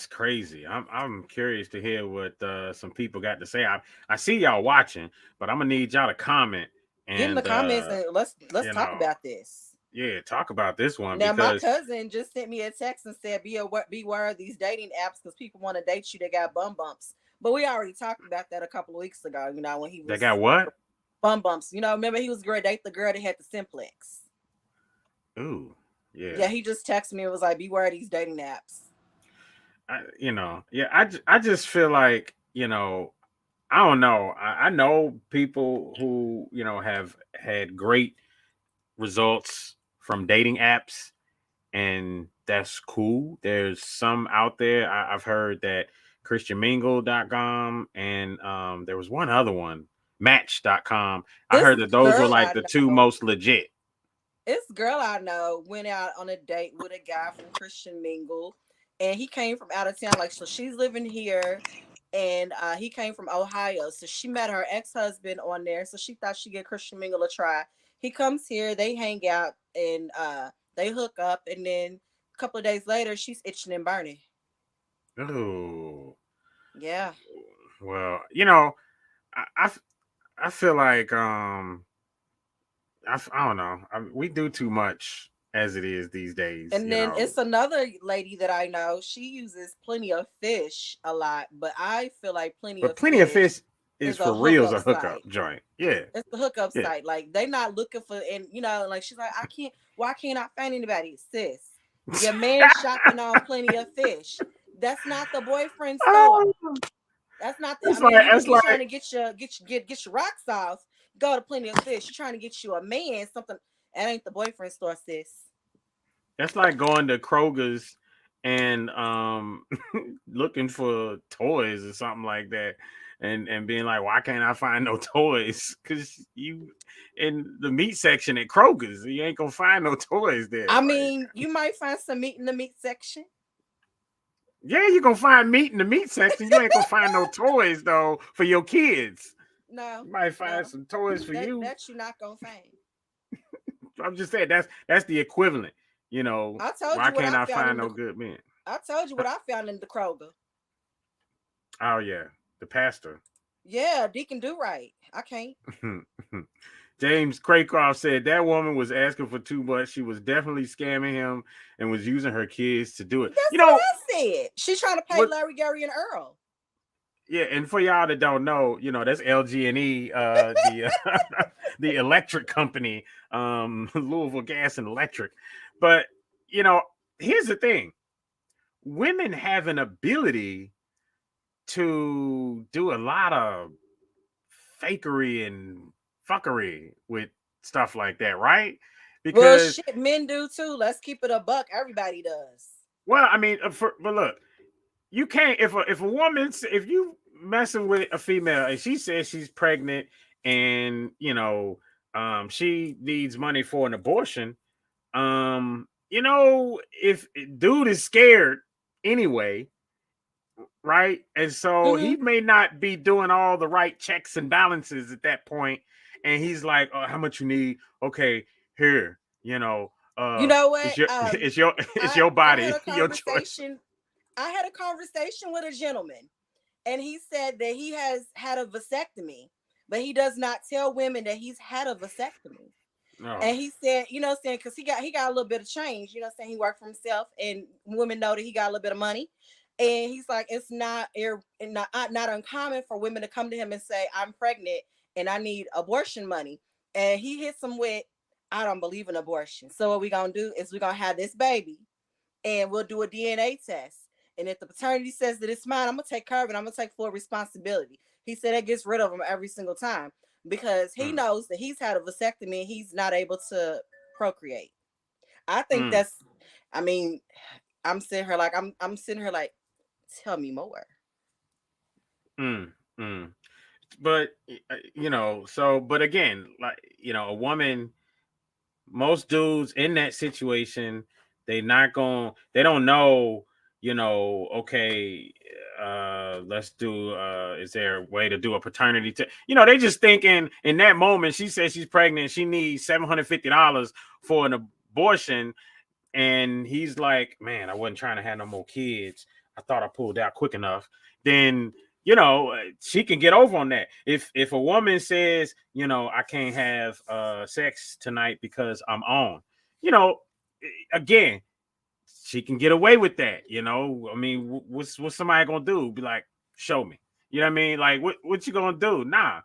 crazy. I'm curious to hear what some people got to say. I see y'all watching, but I'm gonna need y'all to comment and get in the comments and let's talk about this. Yeah, talk about this one. Now my cousin just sent me a text and said, beware of these dating apps because people want to date you. They got bum bumps. But we already talked about that a couple of weeks ago. When he was they got what? Bum bumps. Remember he was going to date the girl that had the simplex. Ooh. Yeah. Yeah, he just texted me. It was like, beware of these dating apps. I just feel like, I don't know. I know people who, have had great results from dating apps, and that's cool. There's some out there. I've heard that ChristianMingle.com and there was one other one, Match.com. I heard that those were like the two most legit. This girl I know went out on a date with a guy from Christian Mingle, and he came from out of town. Like, so she's living here, and he came from Ohio. So she met her ex-husband on there. So she thought she'd give Christian Mingle a try. He comes here, they hang out, and they hook up, and then a couple of days later, she's itching and burning. Oh, yeah. Well, you know, I feel like I don't know. We do too much as it is these days. And then it's another lady that I know. She uses Plenty of Fish a lot, but I feel like Plenty of Fish is for real a hookup joint. Yeah, it's the hookup site. Like, they not looking for, and you know, like she's like, why can't I find anybody, sis? Your man shopping on Plenty of Fish. That's not the boyfriend store. That's not the. You're trying to get your rocks off. Go to Plenty of Fish. You're trying to get you a man, something. That ain't the boyfriend store, sis. That's like going to Kroger's and looking for toys or something like that, and being like, why can't I find no toys? Because you in the meat section at Kroger's, you ain't gonna find no toys there. I mean, you might find some meat in the meat section. Yeah, you're gonna find meat in the meat section. You ain't gonna find no toys though for your kids. No, you might find some toys for you. That you're not gonna find. I'm just saying that's the equivalent. You know, I told you why can't I find no good men? I told you what I found in the Kroger. Oh yeah, the pastor. Yeah, Deacon Do Right. I can't. James Craycroft said that woman was asking for too much. She was definitely scamming him and was using her kids to do it. That's what I said. She's trying to pay Larry, Gary, and Earl. Yeah, and for y'all that don't know, you know, that's LG&E, the electric company, Louisville Gas and Electric. But, you know, here's the thing. Women have an ability to do a lot of fakery and fuckery with stuff like that, right? Because men do too. Let's keep it a buck. Everybody does. Well, I mean, but look, you can't if you messing with a female and she says she's pregnant and you know she needs money for an abortion, you know, if dude is scared anyway, right? And so he may not be doing all the right checks and balances at that point, and he's like, oh, how much you need? Okay, here, you know what? It's your body, your choice. I had a conversation with a gentleman, and he said that he has had a vasectomy, but he does not tell women that he's had a vasectomy. Oh. And he said, you know, saying because he got a little bit of change, you know, saying he worked for himself, and women know that he got a little bit of money. And he's like, it's not uncommon for women to come to him and say, I'm pregnant and I need abortion money. And he hits them with, I don't believe in abortion. So what we're gonna do is we're gonna have this baby, and we'll do a DNA test. And if the paternity says that it's mine, I'm gonna take care of it. I'm gonna take full responsibility. He said that gets rid of him every single time because he knows that he's had a vasectomy and he's not able to procreate. I think that's, I mean, I'm sitting here like, tell me more. But, you know, but again, like, you know, a woman, most dudes in that situation, they don't know, you know, okay, let's do, is there a way to do a paternity test? You know, they just thinking in that moment, she says she's pregnant, she needs $750 for an abortion. And he's like, man, I wasn't trying to have no more kids. I thought I pulled out quick enough. Then, you know, she can get over on that. If a woman says, you know, I can't have sex tonight because I'm on, you know, again, she can get away with that. You know, I mean, what's somebody gonna do? Be like, show me. You know what I mean? Like, what you gonna do? Nah.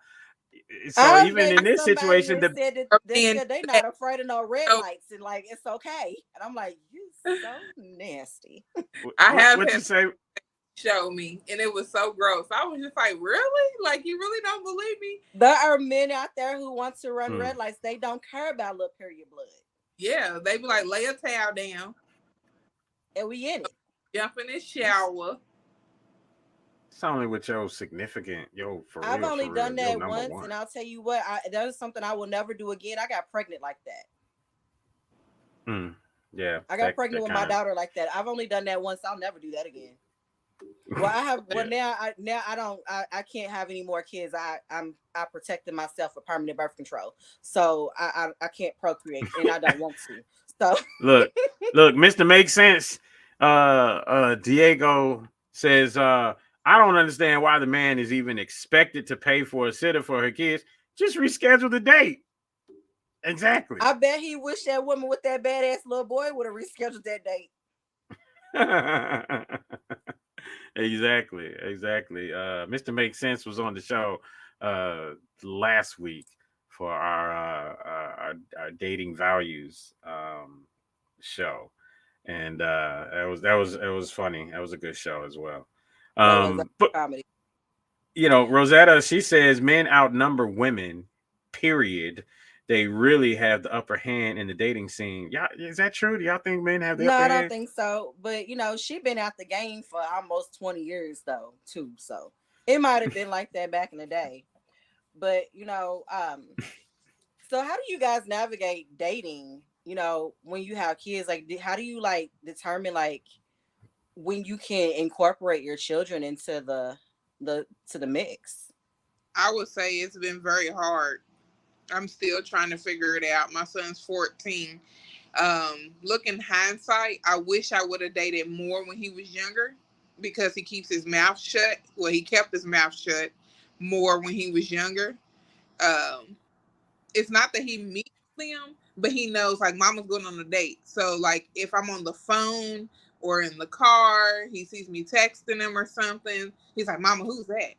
So even in this situation, they said they're not afraid of no red lights and like it's okay. And I'm like, you so nasty. What you say? Show me, and it was so gross. I was just like, really? Like, you really don't believe me? There are men out there who want to run red lights. They don't care about little period blood. Yeah, they be like, lay a towel down, and we in it. jump in the shower. It's only with your significant, for I've real, only for done real, your that number once, one. and I'll tell you what, that is something I will never do again. I got pregnant like that. Yeah, I got pregnant with my daughter like that. I've only done that once. I'll never do that again. Well, I have. Well, now I don't. I can't have any more kids. I protected myself with permanent birth control, so I can't procreate, and I don't want to. So look, Mr. Makes Sense. Diego says, I don't understand why the man is even expected to pay for a sitter for her kids. Just reschedule the date. Exactly. I bet he wished that woman with that badass little boy would have rescheduled that date. Exactly. Mr. Makes Sense was on the show last week for our dating values show, and it was funny. That was a good show as well. But comedy. Rosetta, she says men outnumber women, period. They really have the upper hand in the dating scene. Yeah, is that true? Do y'all think men have the upper hand? No, I don't think so. But she been out the game for almost 20 years though, too. So it might have been like that back in the day. But so how do you guys navigate dating? When you have kids, like how do you determine when you can incorporate your children into the mix? I would say it's been very hard. I'm still trying to figure it out. My son's 14. Looking hindsight, I wish I would have dated more when he was younger because he keeps his mouth shut. Well, he kept his mouth shut more when he was younger. It's not that he meets them, but he knows mama's going on a date. So if I'm on the phone or in the car, he sees me texting him or something. He's like, "Mama, who's that?"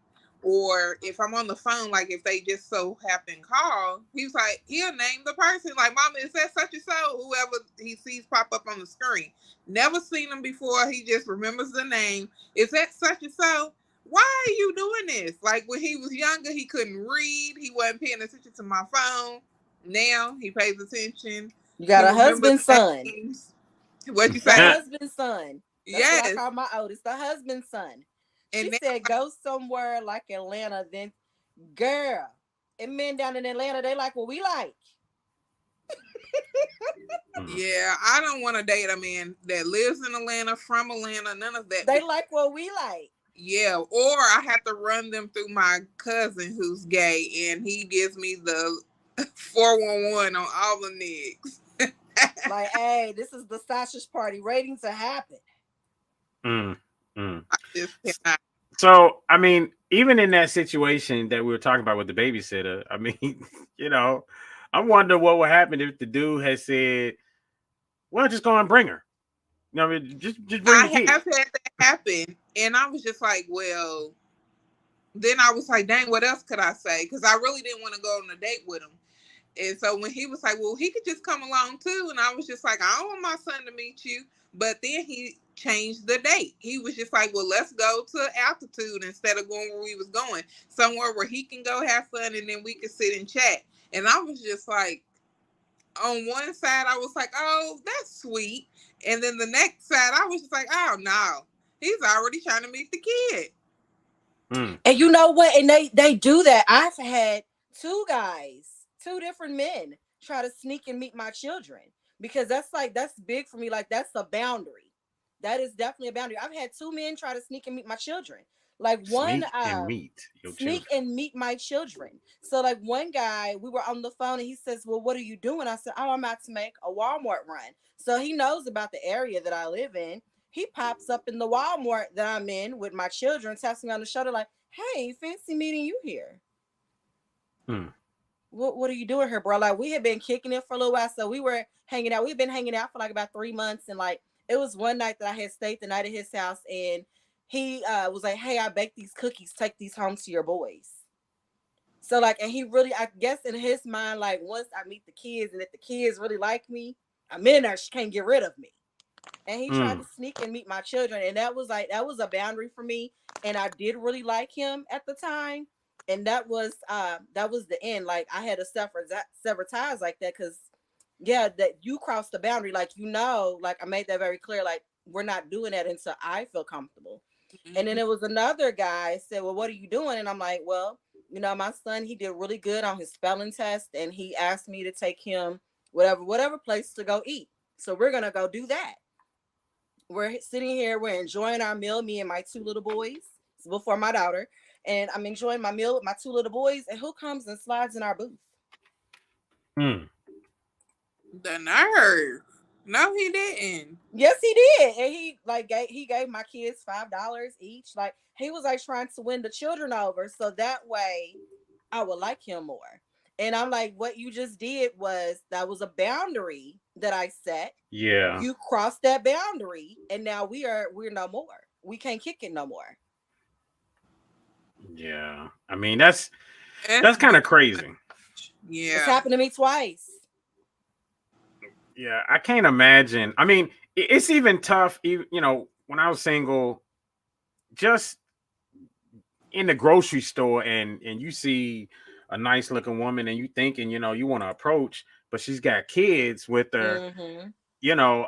Or if I'm on the phone, if they just so happen call, he's like, he'll name the person. Like, "Mama, is that such and so?" Whoever he sees pop up on the screen. Never seen him before. He just remembers the name. "Is that such and so? Why are you doing this?" When he was younger, he couldn't read. He wasn't paying attention to my phone. Now he pays attention. You got a husband, son. What'd you say? Husband, son. That's yes. what I call my oldest, the husband, son. And she said, go somewhere like Atlanta, then girl. And men down in Atlanta, they like what we like. Yeah, I don't want to date a man that lives in Atlanta, from Atlanta, none of that. They like what we like. Yeah, or I have to run them through my cousin who's gay, and he gives me the 411 on all the niggas. Like, hey, this is the sausage party waiting to happen. I just cannot. So, I mean, even in that situation that we were talking about with the babysitter, I mean, I wonder what would happen if the dude had said, "Well, just go and bring her." I mean, just bring the kid. I have had that happen, and I was just like, well, then I was like, dang, what else could I say? Because I really didn't want to go on a date with him. And so when he was like, well, he could just come along too. And I was just like, I don't want my son to meet you. But then he changed the date. He was just like, well, let's go to Altitude instead of going where we was going. Somewhere where he can go have fun and then we can sit and chat. And I was just like, on one side, I was like, oh, that's sweet. And then the next side, I was just like, oh, no. He's already trying to meet the kid. And you know what? And they do that. I've had two different men try to sneak and meet my children, because that's big for me. Like, that's a boundary. That is definitely a boundary. I've had two men try to sneak and meet my children. Like, one sneak and meet my children. So like one guy, we were on the phone and he says, well, what are you doing? I said, oh, I'm about to make a Walmart run. So he knows about the area that I live in. He pops up in the Walmart that I'm in with my children, taps me on the shoulder like, hey, fancy meeting you here. What are you doing here, bro? Like, we had been kicking it for a little while. So we were hanging out. We've been hanging out for like about 3 months. And like, it was one night that I had stayed the night at his house, and he was like, hey, I baked these cookies. Take these home to your boys. So like, and he really, I guess in his mind, like, once I meet the kids and if the kids really like me, I'm in there, she can't get rid of me. And he tried to sneak and meet my children. And that was a boundary for me. And I did really like him at the time. And that was the end. Like, I had to sever ties like that, because yeah, that you crossed the boundary. Like, like I made that very clear. Like, we're not doing that until I feel comfortable. Mm-hmm. And then it was another guy said, well, what are you doing? And I'm like, well, my son, he did really good on his spelling test, and he asked me to take him whatever place to go eat. So we're gonna go do that. We're sitting here, we're enjoying our meal, me and my 2 little boys. It's before my daughter. And I'm enjoying my meal with my 2 little boys, and who comes and slides in our booth? The nerve. No, he didn't. Yes, he did. And he gave my kids $5 each. Like, he was like trying to win the children over, so that way I would like him more. And I'm like, what you just did that was a boundary that I set. Yeah. You crossed that boundary, and now we're no more. We can't kick it no more. Yeah. I mean, that's kind of crazy. Yeah. It's happened to me twice. Yeah, I can't imagine. I mean, it's even tough, when I was single, just in the grocery store and you see a nice looking woman and you thinking, you want to approach, but she's got kids with her. Mm-hmm.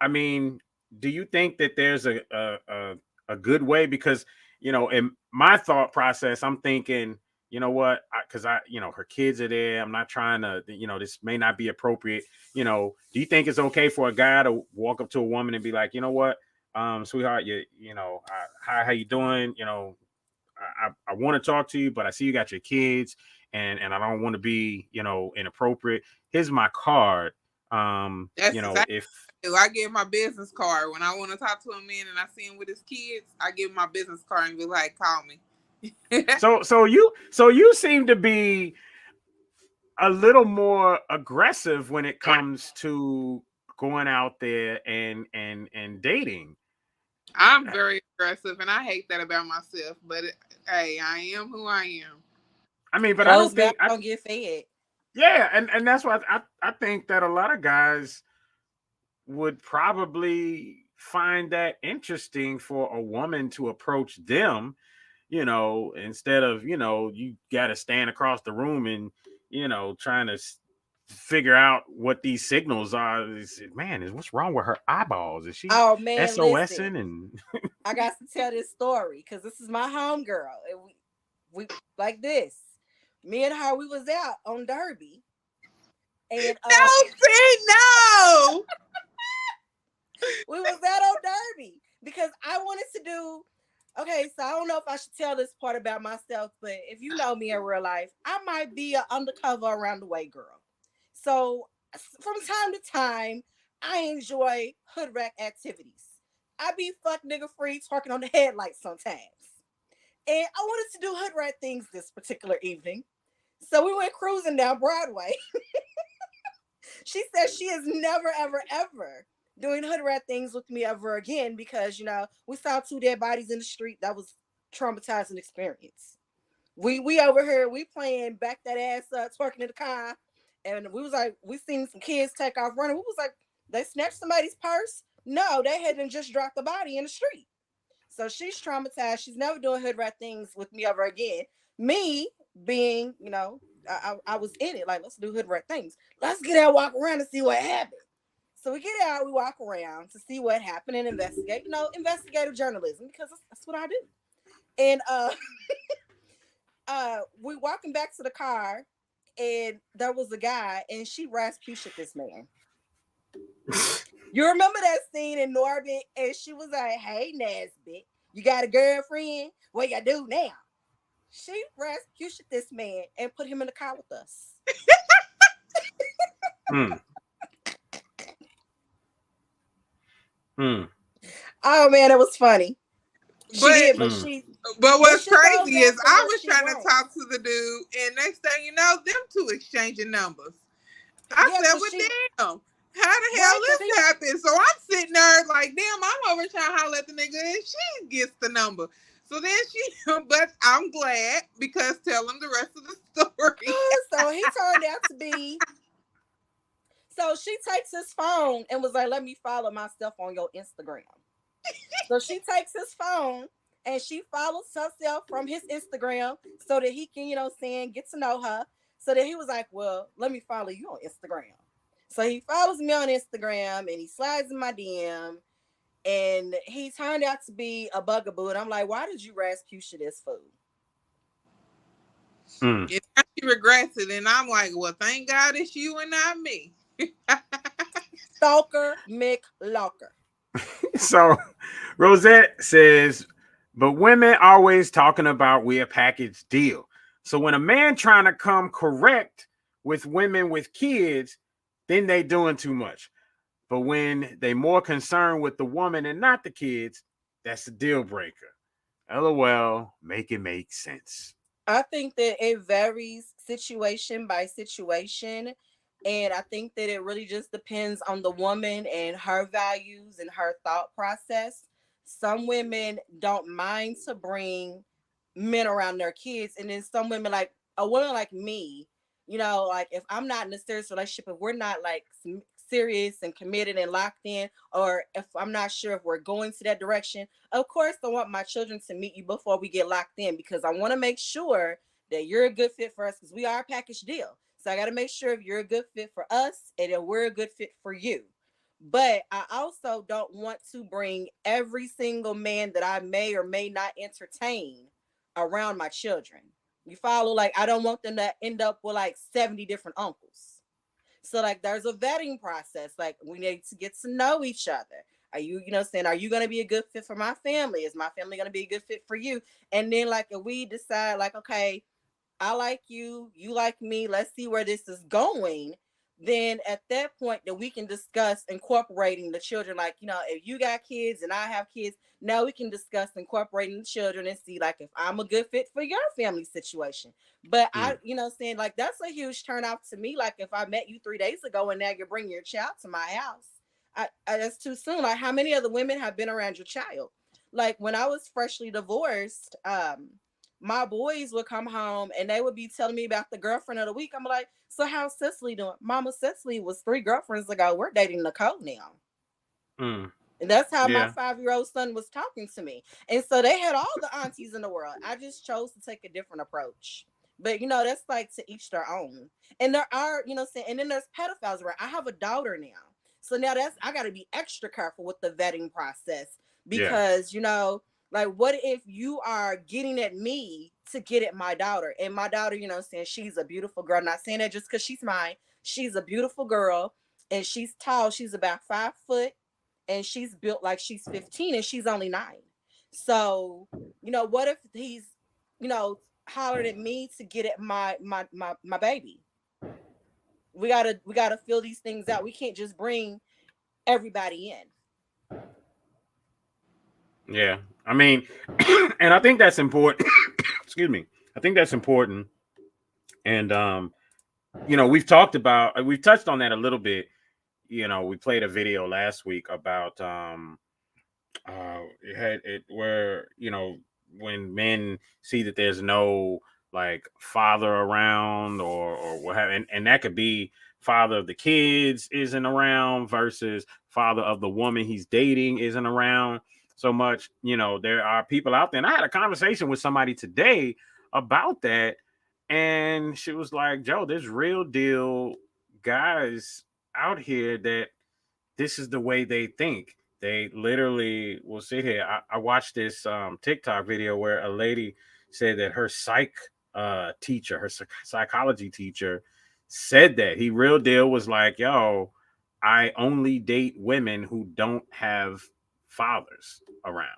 I mean, do you think that there's a good way? Because, in my thought process, I'm thinking, you know what? Because her kids are there. I'm not trying to, this may not be appropriate. Do you think it's okay for a guy to walk up to a woman and be like, you know what, sweetheart, how you doing? I want to talk to you, but I see you got your kids, and I don't want to be, inappropriate. Here's my card. That's exactly if I give my business card when I want to talk to a man and I see him with his kids, I give him my business card and be like, call me. So you seem to be a little more aggressive when it comes to going out there and dating. I'm very aggressive, and I hate that about myself. But hey, I am who I am. I mean, but I don't think I don't get fed. Yeah, and that's why I think that a lot of guys would probably find that interesting for a woman to approach them, instead of, you got to stand across the room and, trying to figure out what these signals are. What's wrong with her eyeballs? Is she SOSing? And I got to tell this story because this is my homegirl. And we like this. Me and her, we was out on Derby. And no. We was out on Derby because I wanted to do. Okay, so I don't know if I should tell this part about myself, but if you know me in real life, I might be an undercover around the way girl. So from time to time, I enjoy hood rat activities. I be fuck nigga free talking on the headlights sometimes. And I wanted to do hood rat things this particular evening. So we went cruising down Broadway. She said she is never, ever, ever doing hood rat things with me ever again because, we saw 2 dead bodies in the street. That was traumatizing experience. We over here, we playing back that ass up, twerking in the car. And we was like, we seen some kids take off running. We was like, they snatched somebody's purse? No, they hadn't just dropped the body in the street. So she's traumatized. She's never doing hood rat things with me ever again. Me being, I was in it. Like, let's do hood rat things. Let's get out, walk around and see what happened. So we get out, we walk around to see what happened and investigate, investigative journalism, because that's what I do. And we walking back to the car, and there was a guy, and she Rasputia this man. You remember that scene in Norbit? And she was like, "Hey, Nesbitt, you got a girlfriend? What you do now?" She Rasputia this man and put him in the car with us. Oh man, it was funny. But what's crazy is I was trying to talk to the dude, and next thing you know, them 2 exchanging numbers. I said, "Well, damn, how the hell this happened?" So I'm sitting there like, "Damn, I'm over trying to holler at the nigga, and she gets the number." So then but I'm glad because tell him the rest of the story. So he turned out to be. So she takes his phone and was like, "Let me follow myself on your Instagram." So she takes his phone and she follows herself from his Instagram so that he can, get to know her. So that he was like, "Well, let me follow you on Instagram." So he follows me on Instagram and he slides in my DM, and he turned out to be a bugaboo. And I'm like, why did you Rasputia this food? And now she regrets it, and I'm like, well, thank God it's you and not me. Stalker McLocker. So Rosette says, but women always talking about we a package deal. So when a man trying to come correct with women with kids, then they doing too much. But when they more concerned with the woman and not the kids, that's a deal breaker. LOL, make it make sense. I think that it varies situation by situation. And I think that it really just depends on the woman and her values and her thought process. Some women don't mind to bring men around their kids. And then some women, like a woman like me, you know, like if I'm not in a serious relationship, if we're not like serious and committed and locked in, or if I'm not sure if we're going to that direction, of course I want my children to meet you before we get locked in, because I want to make sure that you're a good fit for us, because we are a package deal. So I got to make sure if you're a good fit for us and that we're a good fit for you. But I also don't want to bring every single man that I may or may not entertain around my children. You follow? Like, I don't want them to end up with like 70 different uncles. So like there's a vetting process. Like we need to get to know each other. Are you, saying, are you going to be a good fit for my family? Is my family going to be a good fit for you? And then like if we decide like, okay, I like you, you like me, let's see where this is going. Then at that point that we can discuss incorporating the children. Like, if you got kids and I have kids, now we can discuss incorporating the children and see like if I'm a good fit for your family situation. But I, saying like that's a huge turnoff to me. Like if I met you 3 days ago and now you're bringing your child to my house, that's too soon. Like how many other women have been around your child? Like when I was freshly divorced, my boys would come home and they would be telling me about the girlfriend of the week. I'm like, so how's Cecily doing? Mama, Cecily was 3 girlfriends ago. We're dating Nicole now. And that's how my 5-year-old son was talking to me. And so they had all the aunties in the world. I just chose to take a different approach. But, that's like to each their own. And there are, and then there's pedophiles around. I have a daughter now. So now I got to be extra careful with the vetting process because, like, what if you are getting at me to get at my daughter? And my daughter, saying she's a beautiful girl. I'm not saying that just because she's mine. She's a beautiful girl and she's tall. She's about 5 foot and she's built like she's 15 and she's only 9. So, what if he's, hollered at me to get at my baby? We gotta fill these things out. We can't just bring everybody in. Yeah. I mean, and I think that's important. Excuse me. I think that's important. And, we've touched on that a little bit. We played a video last week about, where, when men see that there's no like father around or what have, and that could be father of the kids isn't around versus father of the woman he's dating isn't around so much. There are people out there, and I had a conversation with somebody today about that, and she was like, Joe, there's real deal guys out here that this is the way they think. They literally will sit here. I watched this TikTok video where a lady said that her psychology teacher said that he real deal was like, yo, I only date women who don't have fathers around.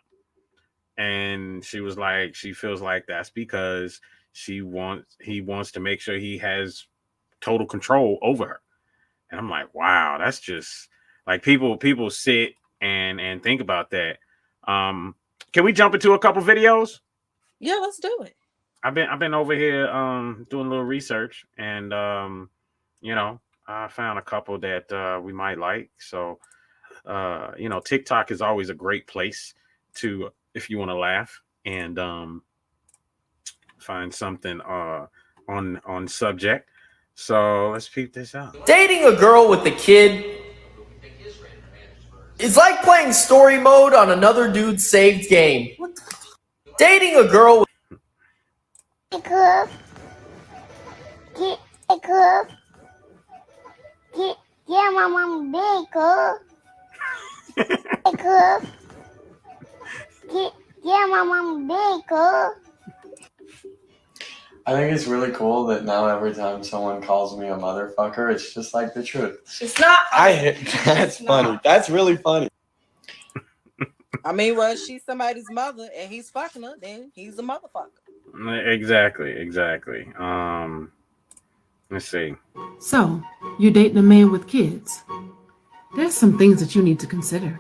And she was like, she feels like that's because he wants to make sure he has total control over her. And I'm like, wow, that's just like people sit and think about that. Can we jump into a couple videos? Yeah, let's do it. I've been over here doing a little research, and I found a couple that we might like. So TikTok is always a great place to, if you want to laugh and find something on subject. So let's peep this out. Dating a girl with a kid is like playing story mode on another dude's saved game. Dating a girl with Yeah, my mama big, cuz. Hey, cuz. Yeah, my mama big, cuz. I think it's really cool that now every time someone calls me a motherfucker, it's just like the truth. It's not. That's funny. That's really funny. I mean, well, she's somebody's mother and he's fucking her, then he's a motherfucker. Exactly. Let's see. So, you're dating a man with kids. There's some things that you need to consider.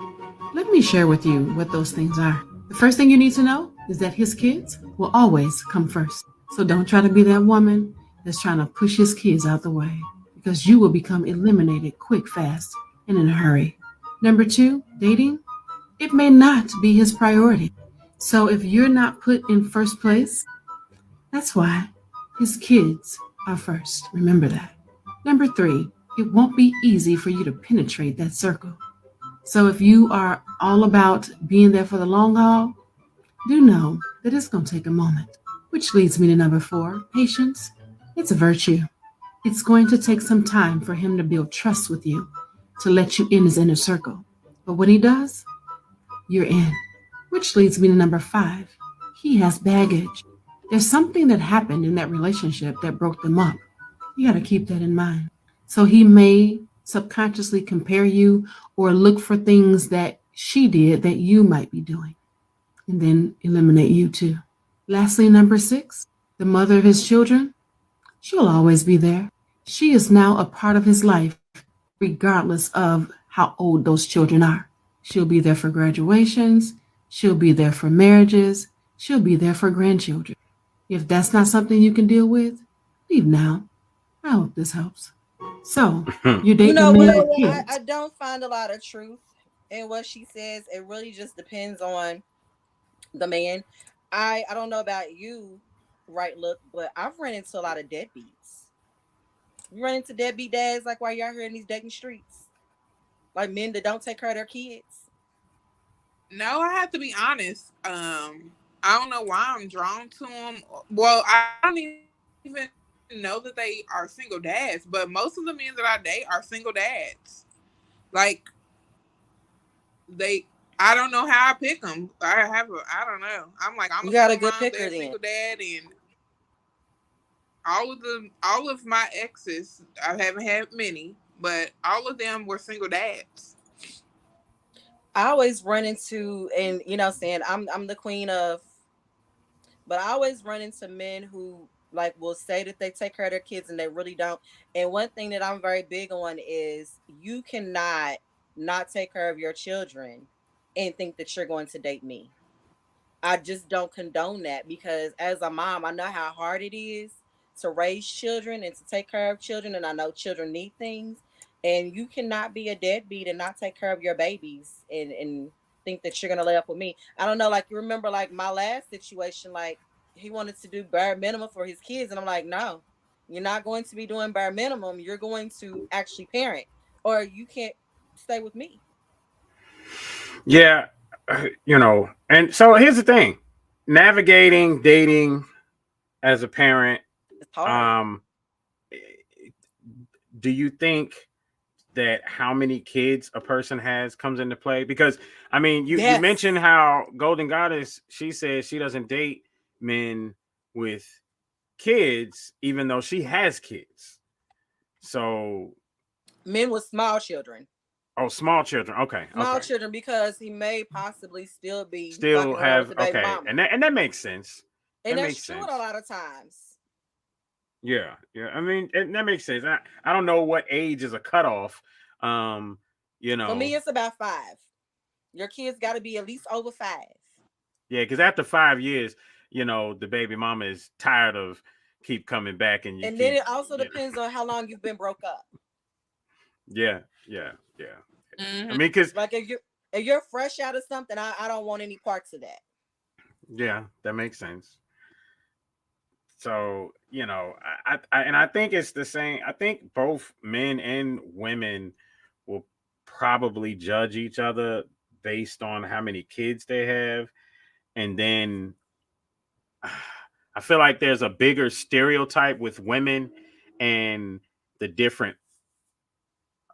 Let me share with you what those things are. The first thing you need to know is that his kids will always come first. So don't try to be that woman that's trying to push his kids out the way, because you will become eliminated quick, fast, and in a hurry. Number 2, dating. It may not be his priority. So if you're not put in first place, that's why his kids are first. Remember that. Number 3, it won't be easy for you to penetrate that circle. So if you are all about being there for the long haul, do know that it's going to take a moment. Which leads me to number 4, patience. It's a virtue. It's going to take some time for him to build trust with you, to let you in his inner circle. But when he does, you're in. Which leads me to number 5. He has baggage. There's something that happened in that relationship that broke them up. You got to keep that in mind. So he may subconsciously compare you or look for things that she did that you might be doing, and then eliminate you too. Lastly, number 6, the mother of his children, she'll always be there. She is now a part of his life, regardless of how old those children are. She'll be there for graduations. She'll be there for marriages. She'll be there for grandchildren. If that's not something you can deal with, leave now. I hope this helps. So, you're dating a man with kids. I don't find a lot of truth in what she says. It really just depends on the man. I don't know about you, right? Look, but I've run into a lot of deadbeats. You run into deadbeat dads like while you're out here in these dating streets, like men that don't take care of their kids. No, I have to be honest. I don't know why I'm drawn to them. Well, I don't even know that they are single dads, but most of the men that I date are single dads. Like, I don't know how I pick them. I don't know. I'm like, I'm you got a good picker then. Single dad, and all of my exes, I haven't had many, but all of them were single dads. I always run into, and saying I'm the queen of, but I always run into men who like will say that they take care of their kids and they really don't. And one thing that I'm very big on is you cannot not take care of your children and think that you're going to date me. I just don't condone that, because as a mom, I know how hard it is to raise children and to take care of children, and I know children need things, and you cannot be a deadbeat and not take care of your babies and think that you're gonna lay up with me. I don't know, like you remember like my last situation, like he wanted to do bare minimum for his kids, and I'm like, no, you're not going to be doing bare minimum. You're going to actually parent, or you can't stay with me. Yeah, and so here's the thing: navigating dating as a parent. Do you think that how many kids a person has comes into play? Because I mean, you mentioned how Golden Goddess, she says she doesn't date men with kids, even though she has kids. So men with small children. Oh, small children. Okay. Small children, because he may possibly still have mama. and that makes sense. And that's true a lot of times. Yeah. I mean, that makes sense. I don't know what age is a cutoff. For me, it's about 5. Your kids got to be at least over 5. Yeah, because after 5 years, the baby mama is tired of keep coming back, and then it also depends on how long you've been broke up. Yeah. Mm-hmm. I mean, because like if you're fresh out of something, I don't want any parts of that. Yeah, that makes sense. So I think it's the same. I think both men and women will probably judge each other based on how many kids they have, and then I feel like there's a bigger stereotype with women and the different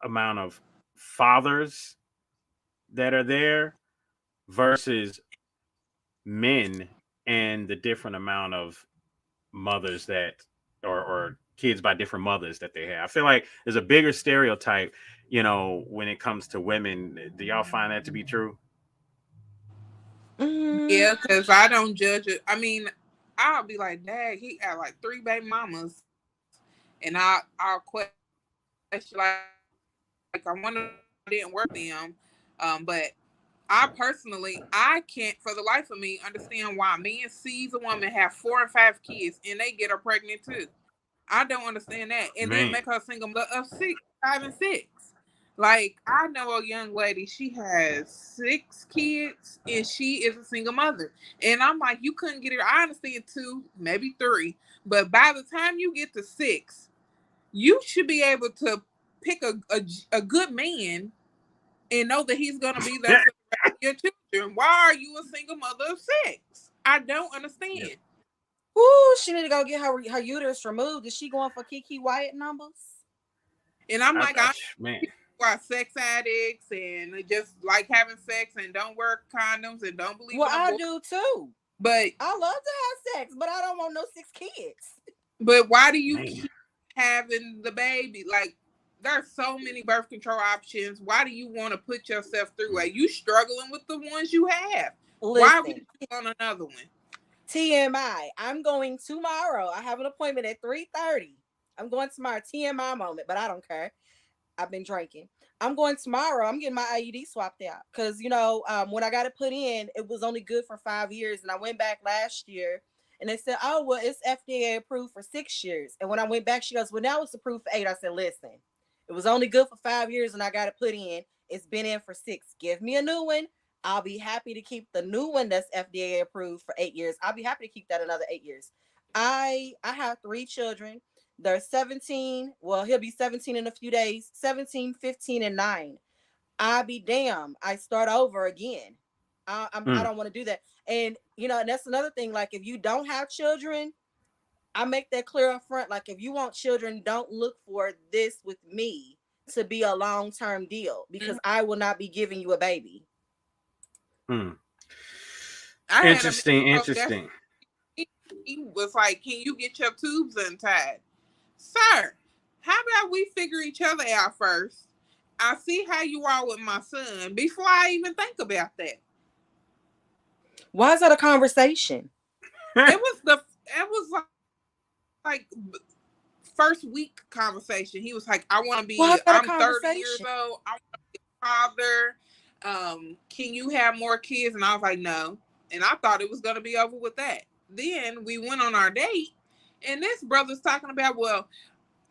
amount of fathers that are there versus men and the different amount of mothers that or kids by different mothers that they have. I feel like there's a bigger stereotype, when it comes to women. Do y'all find that to be true? Yeah, because I don't judge it. I mean, I'll be like, Dad, he had like 3 baby mamas, and I'll question, like I wonder I didn't work them, but I can't for the life of me understand why a man sees a woman have 4 and 5 kids and they get her pregnant too. I don't understand that, and then make her a single mother of 6, 5, and 6. Like, I know a young lady, she has 6 kids and she is a single mother. And I'm like, you couldn't get her. I understand 2, maybe 3. But by the time you get to 6, you should be able to pick a good man and know that he's going to be there for the rest of your children. Why are you a single mother of 6? I don't understand. Ooh, she need to go get her uterus removed. Is she going for Kiki Wyatt numbers? And I'm like, man. Are sex addicts and just like having sex and don't wear condoms and don't believe. Well, I do too. But I love to have sex, but I don't want no 6 kids. But why do you keep having the baby? Like, there's so many birth control options. Why do you want to put yourself through? Are you struggling with the ones you have? Listen, why would you want another one? TMI. I'm going tomorrow. I have an appointment at 3:30. I'm going tomorrow. TMI moment, but I don't care. I've been drinking. I'm going tomorrow. I'm getting my IUD swapped out because, when I got it put in, it was only good for 5 years. And I went back last year and they said, oh, well, it's FDA approved for 6 years. And when I went back, she goes, well, now it's approved for 8. I said, listen, it was only good for 5 years and I got it put in. It's been in for 6. Give me a new one. I'll be happy to keep the new one that's FDA approved for 8 years. I'll be happy to keep that another 8 years. I have 3 children. They're 17. Well, he'll be 17 in a few days. 17, 15, and 9. I'll be damn. I start over again. I don't want to do that. And, and that's another thing. Like, if you don't have children, I make that clear up front. Like, if you want children, don't look for this with me to be a long-term deal because I will not be giving you a baby. Interesting. He was like, can you get your tubes untied? Sir, how about we figure each other out first? I see how you are with my son before I even think about that. Why is that a conversation? It was like first week conversation. He was like, I want to be, I'm 30 years old. I want to be a father. Can you have more kids? And I was like, no. And I thought it was going to be over with that. Then we went on our date. And this brother's talking about, well,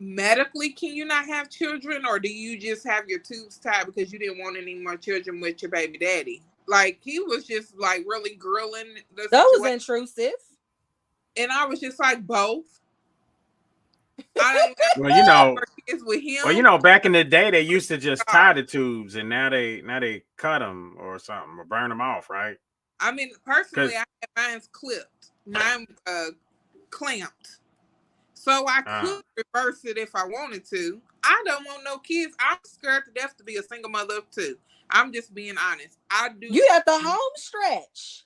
medically, can you not have children? Or do you just have your tubes tied because you didn't want any more children with your baby daddy? Like, he was just, like, really grilling the situation. That was intrusive. And I was just like, both. Back in the day, they used to just tie the tubes, and now they cut them or something, or burn them off, right? I mean, personally, I had mine's clipped. Mine clamped. So I could reverse it if I wanted to. I don't want no kids. I'm scared to death to be a single mother of 2. I'm just being honest. I do. You at the home stretch.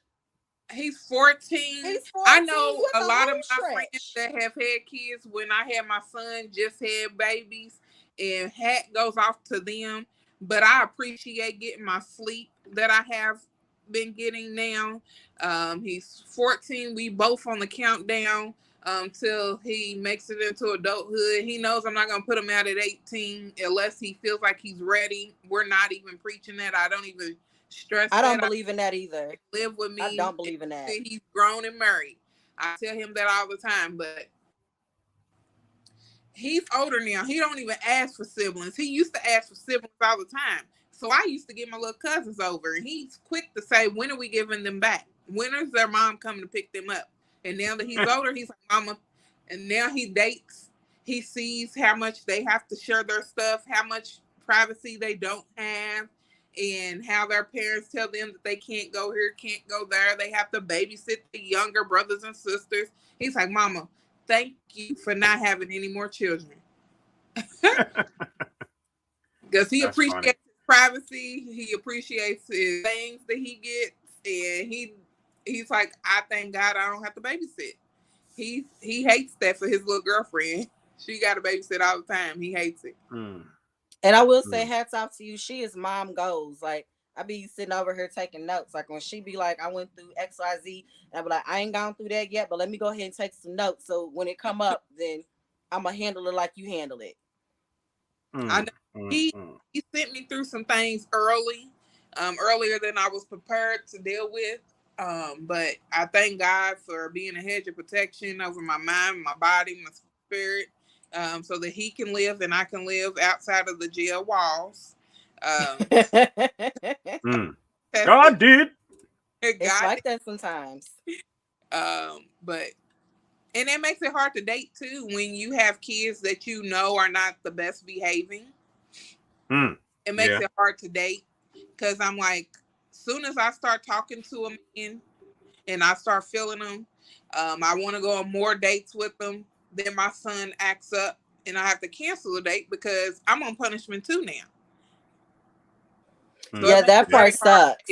He's 14. I know a lot of my friends that have had kids. When I had my son, just had babies, and hat goes off to them. But I appreciate getting my sleep that I have been getting now. He's 14. We both on the countdown till he makes it into adulthood. He knows I'm not going to put him out at 18 unless he feels like he's ready. We're not even preaching that. I don't even stress that. I don't believe in that either. Live with me. I don't believe in that. He's grown and married. I tell him that all the time, but he's older now. He don't even ask for siblings. He used to ask for siblings all the time. So I used to get my little cousins over, and he's quick to say, when are we giving them back? When is their mom coming to pick them up? And now that he's older, he's like, Mama. And now he dates. He sees how much they have to share their stuff, how much privacy they don't have, and how their parents tell them that they can't go here, can't go there. They have to babysit the younger brothers and sisters. He's like, Mama, thank you for not having any more children. because he That's appreciates funny. his privacy. He appreciates his things that he gets, and he's like, I thank God I don't have to babysit. He hates that for his little girlfriend. She got to babysit all the time. He hates it. Mm. And I will say, hats off to you. She is mom goals. Like, I be sitting over here taking notes. Like, when she be like, I went through XYZ, and I be like, I ain't gone through that yet, but let me go ahead and take some notes. So when it come up, then I'm going to handle it like you handle it. I know he sent me through some things earlier than I was prepared to deal with. But I thank God for being a hedge of protection over my mind, my body, my spirit, so that he can live and I can live outside of the jail walls. God did. It's like that sometimes. And it makes it hard to date too when you have kids that you know are not the best behaving. It makes it hard to date because I'm like, soon as I start talking to a man and I start feeling them, I want to go on more dates with them. Then my son acts up and I have to cancel a date because I'm on punishment too now. So yeah, that part sucks.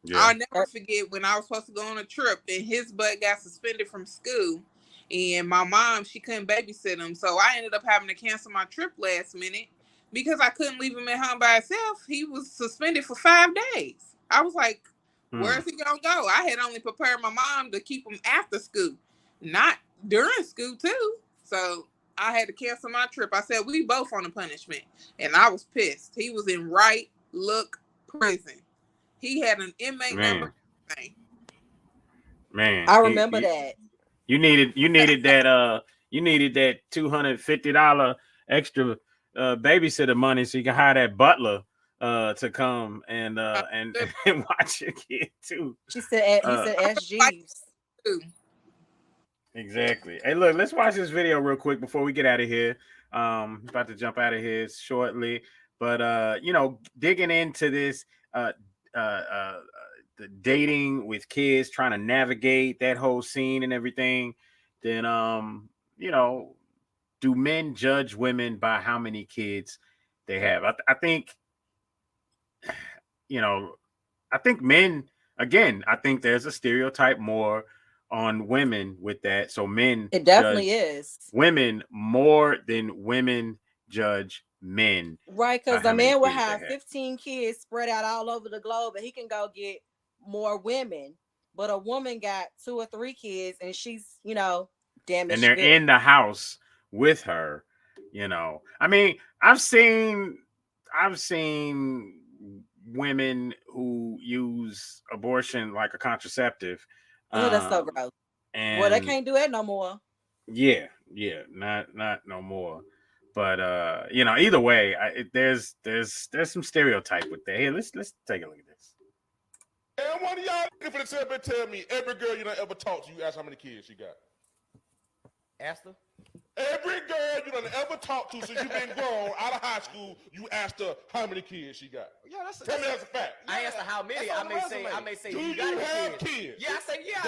Yeah. I'll never forget when I was supposed to go on a trip and his butt got suspended from school, and my mom, she couldn't babysit him. So I ended up having to cancel my trip last minute because I couldn't leave him at home by himself. He was suspended for 5 days. I was like, where's he gonna go? I had only prepared my mom to keep him after school, not during school too. So I had to cancel my trip. I said, we both on a punishment. And I was pissed. He was in Right Look prison. He had an inmate number. Man, I remember that. You needed that $250 extra babysitter money so you can hire that butler to come and watch your kid too. He said SGs. Exactly. Hey, look, let's watch this video real quick before we get out of here. About to jump out of here shortly, but digging into this the dating with kids, trying to navigate that whole scene and everything, then do men judge women by how many kids they have? I think men, again, I think there's a stereotype more on women with that. So men, it definitely is women more than women judge men. Right, because a man will have 15 kids spread out all over the globe and he can go get more women. But a woman got 2 or 3 kids and she's, damaged. And they're in the house with her, I mean, I've seen women who use abortion like a contraceptive. Oh, that's so gross. Well, they can't do that no more. Yeah, not no more. But either way, there's some stereotype with that. Here, let's take a look at this. And one of y'all for the tell me every girl you done ever talked to, you ask how many kids she got. Asked her? Every girl you done ever talked to since you've been grown out of high school, you asked her how many kids she got. Yeah, tell me that's a fact. I asked her how many. I may say do you got have kids? kids? Yeah, I say yeah.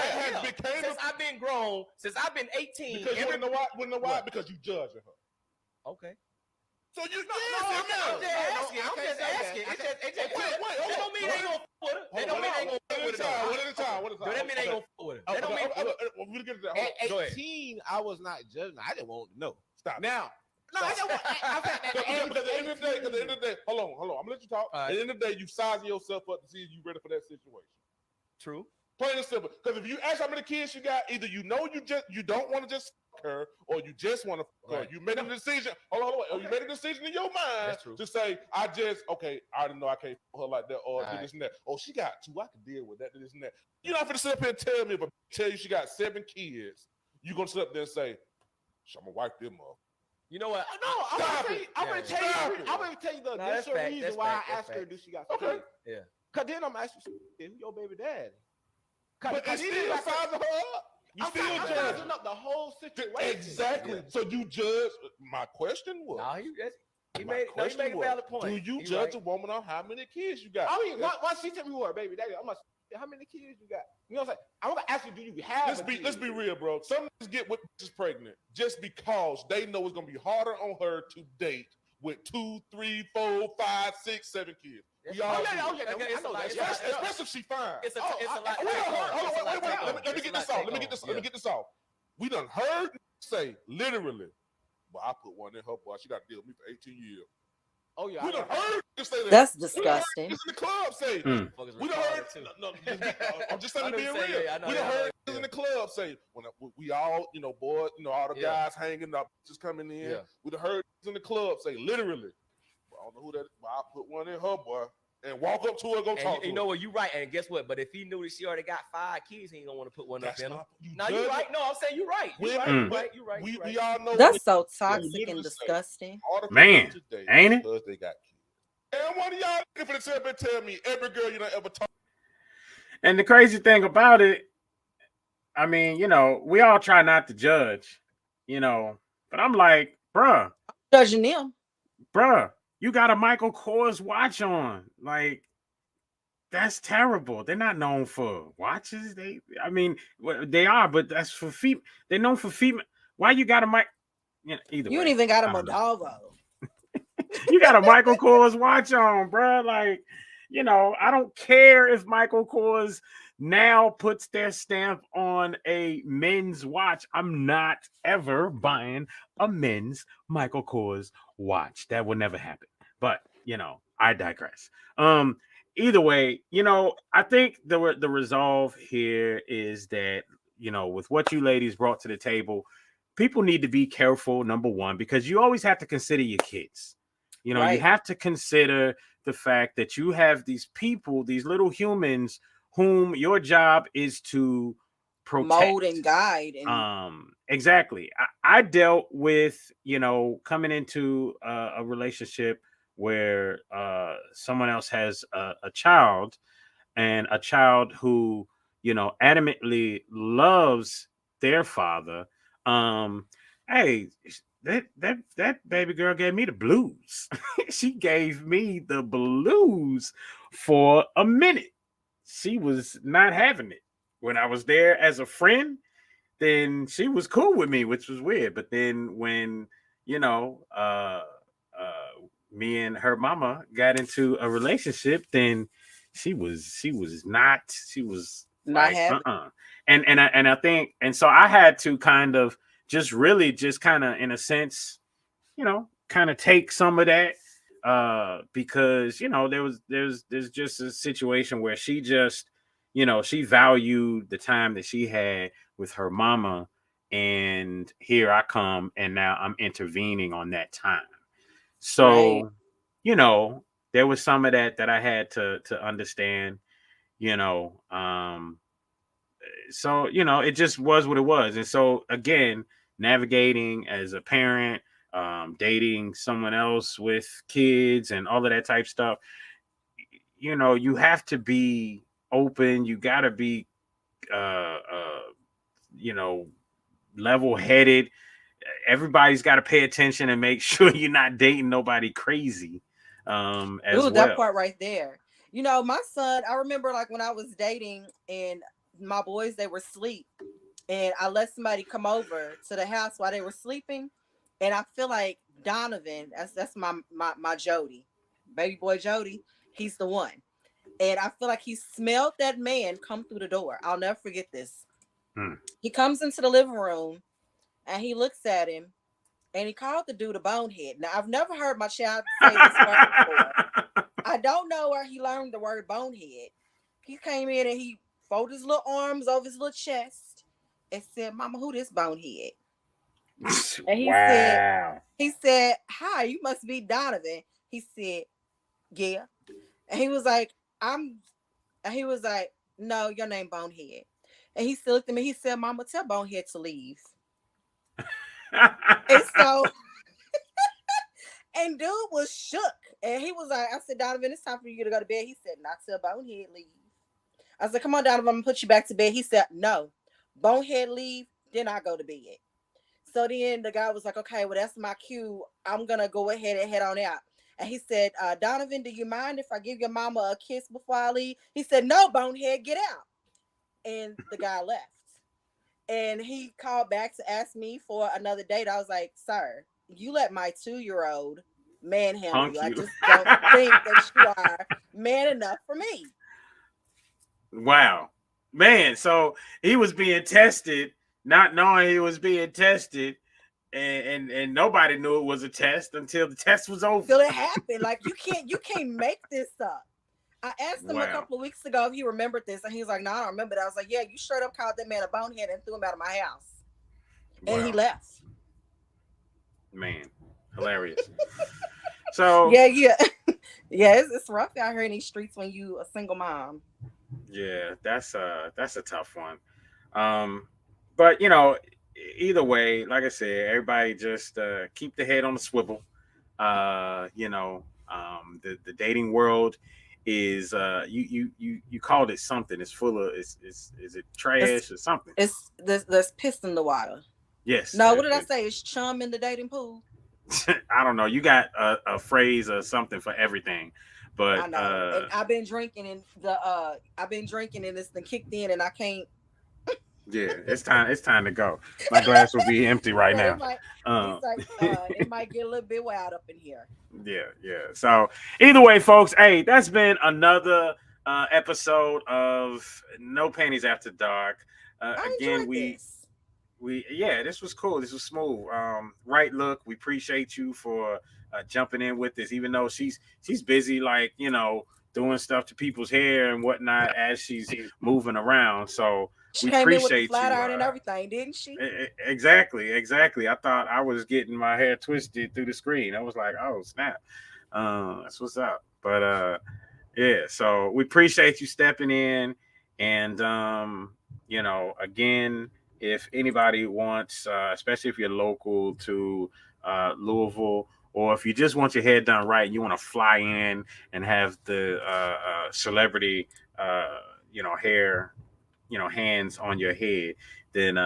Since I've been grown, since I've been 18. Because you know why? Because you judging her. Okay. So you I'm just asking. That don't mean they ain't gonna fuck with her. That don't mean they ain't gonna fuck with her. One at a time. That mean they ain't gonna fuck with her. That don't mean. We'll get to that. At 18, I was not judging. I just wanted to know. Stop. Now. No, I don't want. Because at the end of the day, hold on. I'm gonna let you talk. At the end of the day, you sizing yourself up to see if you ready for that situation. True. Plain and simple. Because if you ask how many kids you got, either you don't want to just fuck her, or you just want to fuck her. You made a decision. Hold on. Or you made a decision in your mind to say, I already know I can't fuck her like that, or do this and that. Oh, she got 2. I can deal with that, this and that. You're not gonna sit up here and tell me, if I tell you she got 7 kids, you're gonna sit up there and say, I'm gonna wipe them up. You know what? No, I'm gonna tell you the initial reason why I asked her, do she got 7 kids? Yeah. Because then I'm asking, who your baby daddy? But it's still sizing her up. You still judging up the whole situation. Exactly. So you judge. My question was. He made a valid point. Do you judge a woman on how many kids you got? I mean, once she tell me who her baby daddy, I'm like, how many kids you got? You know what I'm saying? I'm gonna ask you, do you have? Let's be real, bro. Some niggas get with bitches pregnant just because they know it's gonna be harder on her to date with 2, 3, 4, 5, 6, 7 kids. We all I know that. especially if she fine. It's a lot. Hold on. Let me get this off. We done heard say literally, well, I put one in her boy. She got to deal with me for 18 years. Oh yeah, we done heard you say that. That's disgusting. In the club say, we done heard. No, I'm just saying being real. We done heard in the club say when we all, boys, all the guys hanging up, just coming in. Yeah. We done heard in the club say literally. Well, I don't know who that is, but I put one in her boy and walk up to her, go talk to her. You know what? You're right. And guess what? But if he knew that she already got 5 kids, he ain't gonna want to put one up in her. No, you're right. No, I'm saying you're right. You're right. We all know that's so toxic and disgusting. Man, ain't it? Because they got kids. And one of y'all looking for the tell me every girl you don't ever talk. And the crazy thing about it, I mean, we all try not to judge, but I'm like, bruh, judging them, bruh, you got a Michael Kors watch on, like. That's terrible. They're not known for watches. They are, but that's for female. They're known for female. Why you got a mic? Either you way, ain't even got a Modavo. You got a Michael Kors watch on, bro. Like, I don't care if Michael Kors now puts their stamp on a men's watch. I'm not ever buying a men's Michael Kors watch. That would never happen. But I digress. Either way, I think the resolve here is that, with what you ladies brought to the table, people need to be careful, number one, because you always have to consider your kids. Right. You have to consider the fact that you have these people, these little humans, whom your job is to protect. Mold and guide. Exactly. I dealt with, coming into a relationship where someone else has a child, and a child who adamantly loves their father. Hey, that baby girl gave me the blues. She gave me the blues for a minute. She was not having it. When I was there as a friend, then she was cool with me, which was weird. But then when me and her mama got into a relationship, then she was not like, and I think, and so I had to kind of just kind of in a sense, kind of take some of that because there's just a situation where she just she valued the time that she had with her mama, and here I come and now I'm intervening on that time. So, right. There was some of that I had to understand, so, it just was what it was. And so, again, navigating as a parent, dating someone else with kids and all of that type stuff, you have to be open. You got to be, level-headed. Everybody's got to pay attention and make sure you're not dating nobody crazy. That part right there. My son, I remember like when I was dating and my boys, they were asleep, and I let somebody come over to the house while they were sleeping, and I feel like Donovan, that's my Jody, baby boy Jody, he's the one, and I feel like he smelled that man come through the door. I'll never forget this. He comes into the living room. And he looks at him, and he called the dude a bonehead. Now, I've never heard my child say this word before. I don't know where he learned the word bonehead. He came in and he folded his little arms over his little chest and said, "Mama, who this bonehead?" And he said, "Hi, you must be Donovan." He said, "Yeah." And he was like, "No, your name Bonehead." And he still looked at me. He said, "Mama, tell Bonehead to leave." And so, and dude was shook, and he was like, I said, "Donovan, it's time for you to go to bed." He said, "Not till Bonehead leave." I said, "Come on, Donovan, I'm gonna put you back to bed." He said, "No, Bonehead leave, then I go to bed." So then the guy was like, "Okay, well, that's my cue. I'm gonna go ahead and head on out." And he said, "Donovan, do you mind if I give your mama a kiss before I leave?" He said, "No, Bonehead, get out." And the guy left. And he called back to ask me for another date. I was like, "Sir, you let my 2-year-old manhandle you. I you. just don't think that you are man enough for me. Wow, man. So he was being tested, not knowing he was being tested, and nobody knew it was a test until the test was over. Until it happened. Like you can't make this up. I asked him a couple of weeks ago if he remembered this, and he was like, "No, I don't remember that." I was like, "Yeah, you straight up called that man a bonehead and threw him out of my house," and he left. Man, hilarious. So yeah, it's rough out here in these streets when you a single mom. Yeah, that's a tough one. But you know, either way, like I said, everybody just keep the head on the swivel. You know, the dating world is you called it something. It's full of is it trash or something? It's there's piss in the water. Yes. No, what did I say? It's chum in the dating pool. I don't know. You got a phrase or something for everything, but I know. And I've been drinking and it's been kicked in and I can't. Yeah, it's time to go. My glass will be empty right now. It might get a little bit wild up in here. Yeah. So either way, folks, hey, that's been another episode of No Panties After Dark. Again, this was cool. This was smooth. Right look, we appreciate you for jumping in with this, even though she's busy, like, you know, doing stuff to people's hair and whatnot as she's moving around. So she we came appreciate in with the flat you. iron and everything, didn't she? Exactly. I thought I was getting my hair twisted through the screen. I was like, oh snap. That's what's up. But yeah, so we appreciate you stepping in. And you know, again, if anybody wants, especially if you're local to Louisville, or if you just want your hair done right and you want to fly in and have the celebrity, hair, hands on your head, then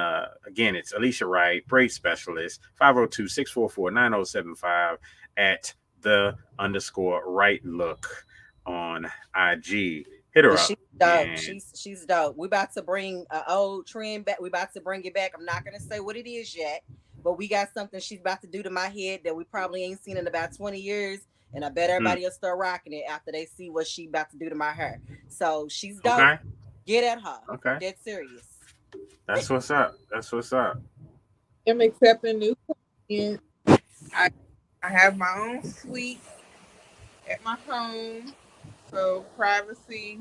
again, it's Alicia Wright, braid specialist, 502-644-9075 at _right look on IG. Hit her up. She's dope. She's dope. We about to bring an old trend back. We about to bring it back. I'm not gonna say what it is yet, but we got something she's about to do to my head that we probably ain't seen in about 20 years. And I bet everybody will start rocking it after they see what she about to do to my hair. So she's dope. Okay. Get at her. Okay. Dead serious. That's what's up. I'm accepting new clients. I have my own suite at my home. So privacy.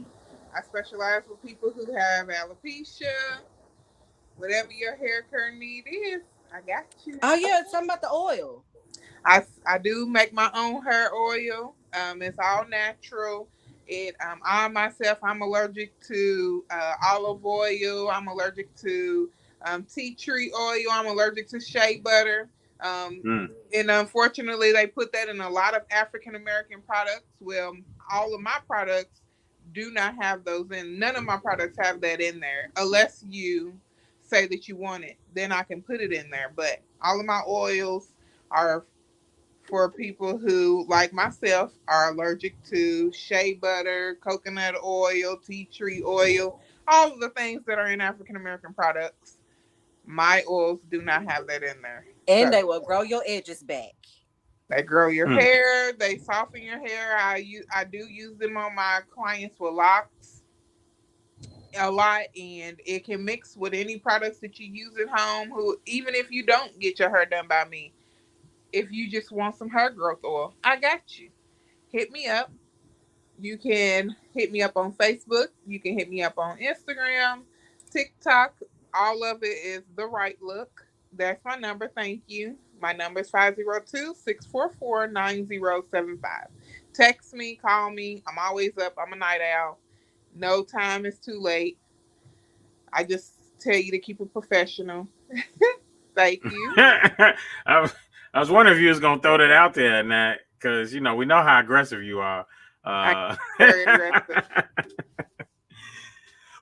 I specialize with people who have alopecia. Whatever your hair care need is, I got you. Oh yeah, something about the oil. I do make my own hair oil. It's all natural. I myself, I'm allergic to olive oil. I'm allergic to tea tree oil. I'm allergic to shea butter. And unfortunately, they put that in a lot of African American products. Well, all of my products do not have those in. None of my products have that in there, unless you say that you want it. Then I can put it in there. But all of my oils are for people who, like myself, are allergic to shea butter, coconut oil, tea tree oil, all of the things that are in African American products. My oils do not have that in there. And they will grow your edges back. They grow your hair. They soften your hair. I do use them on my clients with locks a lot, and it can mix with any products that you use at home. Even if you don't get your hair done by me, if you just want some hair growth oil, I got you. Hit me up. You can hit me up on Facebook. You can hit me up on Instagram, TikTok. All of it is The Right Look. That's my number. Thank you. My number is 502-644-9075. Text me, call me. I'm always up. I'm a night owl. No time is too late. I just tell you to keep it professional. Thank you. I was wondering if you was going to throw that out there, Nat, because, we know how aggressive you are. Very aggressive.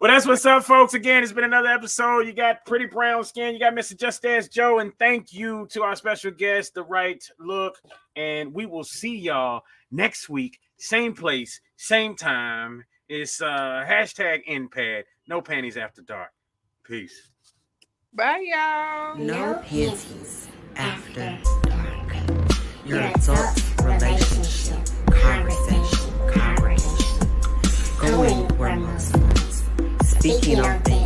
Well, that's what's up, folks. Again, it's been another episode. You got Pretty Brown Skin. You got Mr. Just Ask Joe. And thank you to our special guest, The Right Look. And we will see y'all next week. Same place, same time. It's #NPAD. No Panties After Dark. Peace. Bye, y'all. No panties after dark. Your adult relationship. We're Muslims. Speaking on things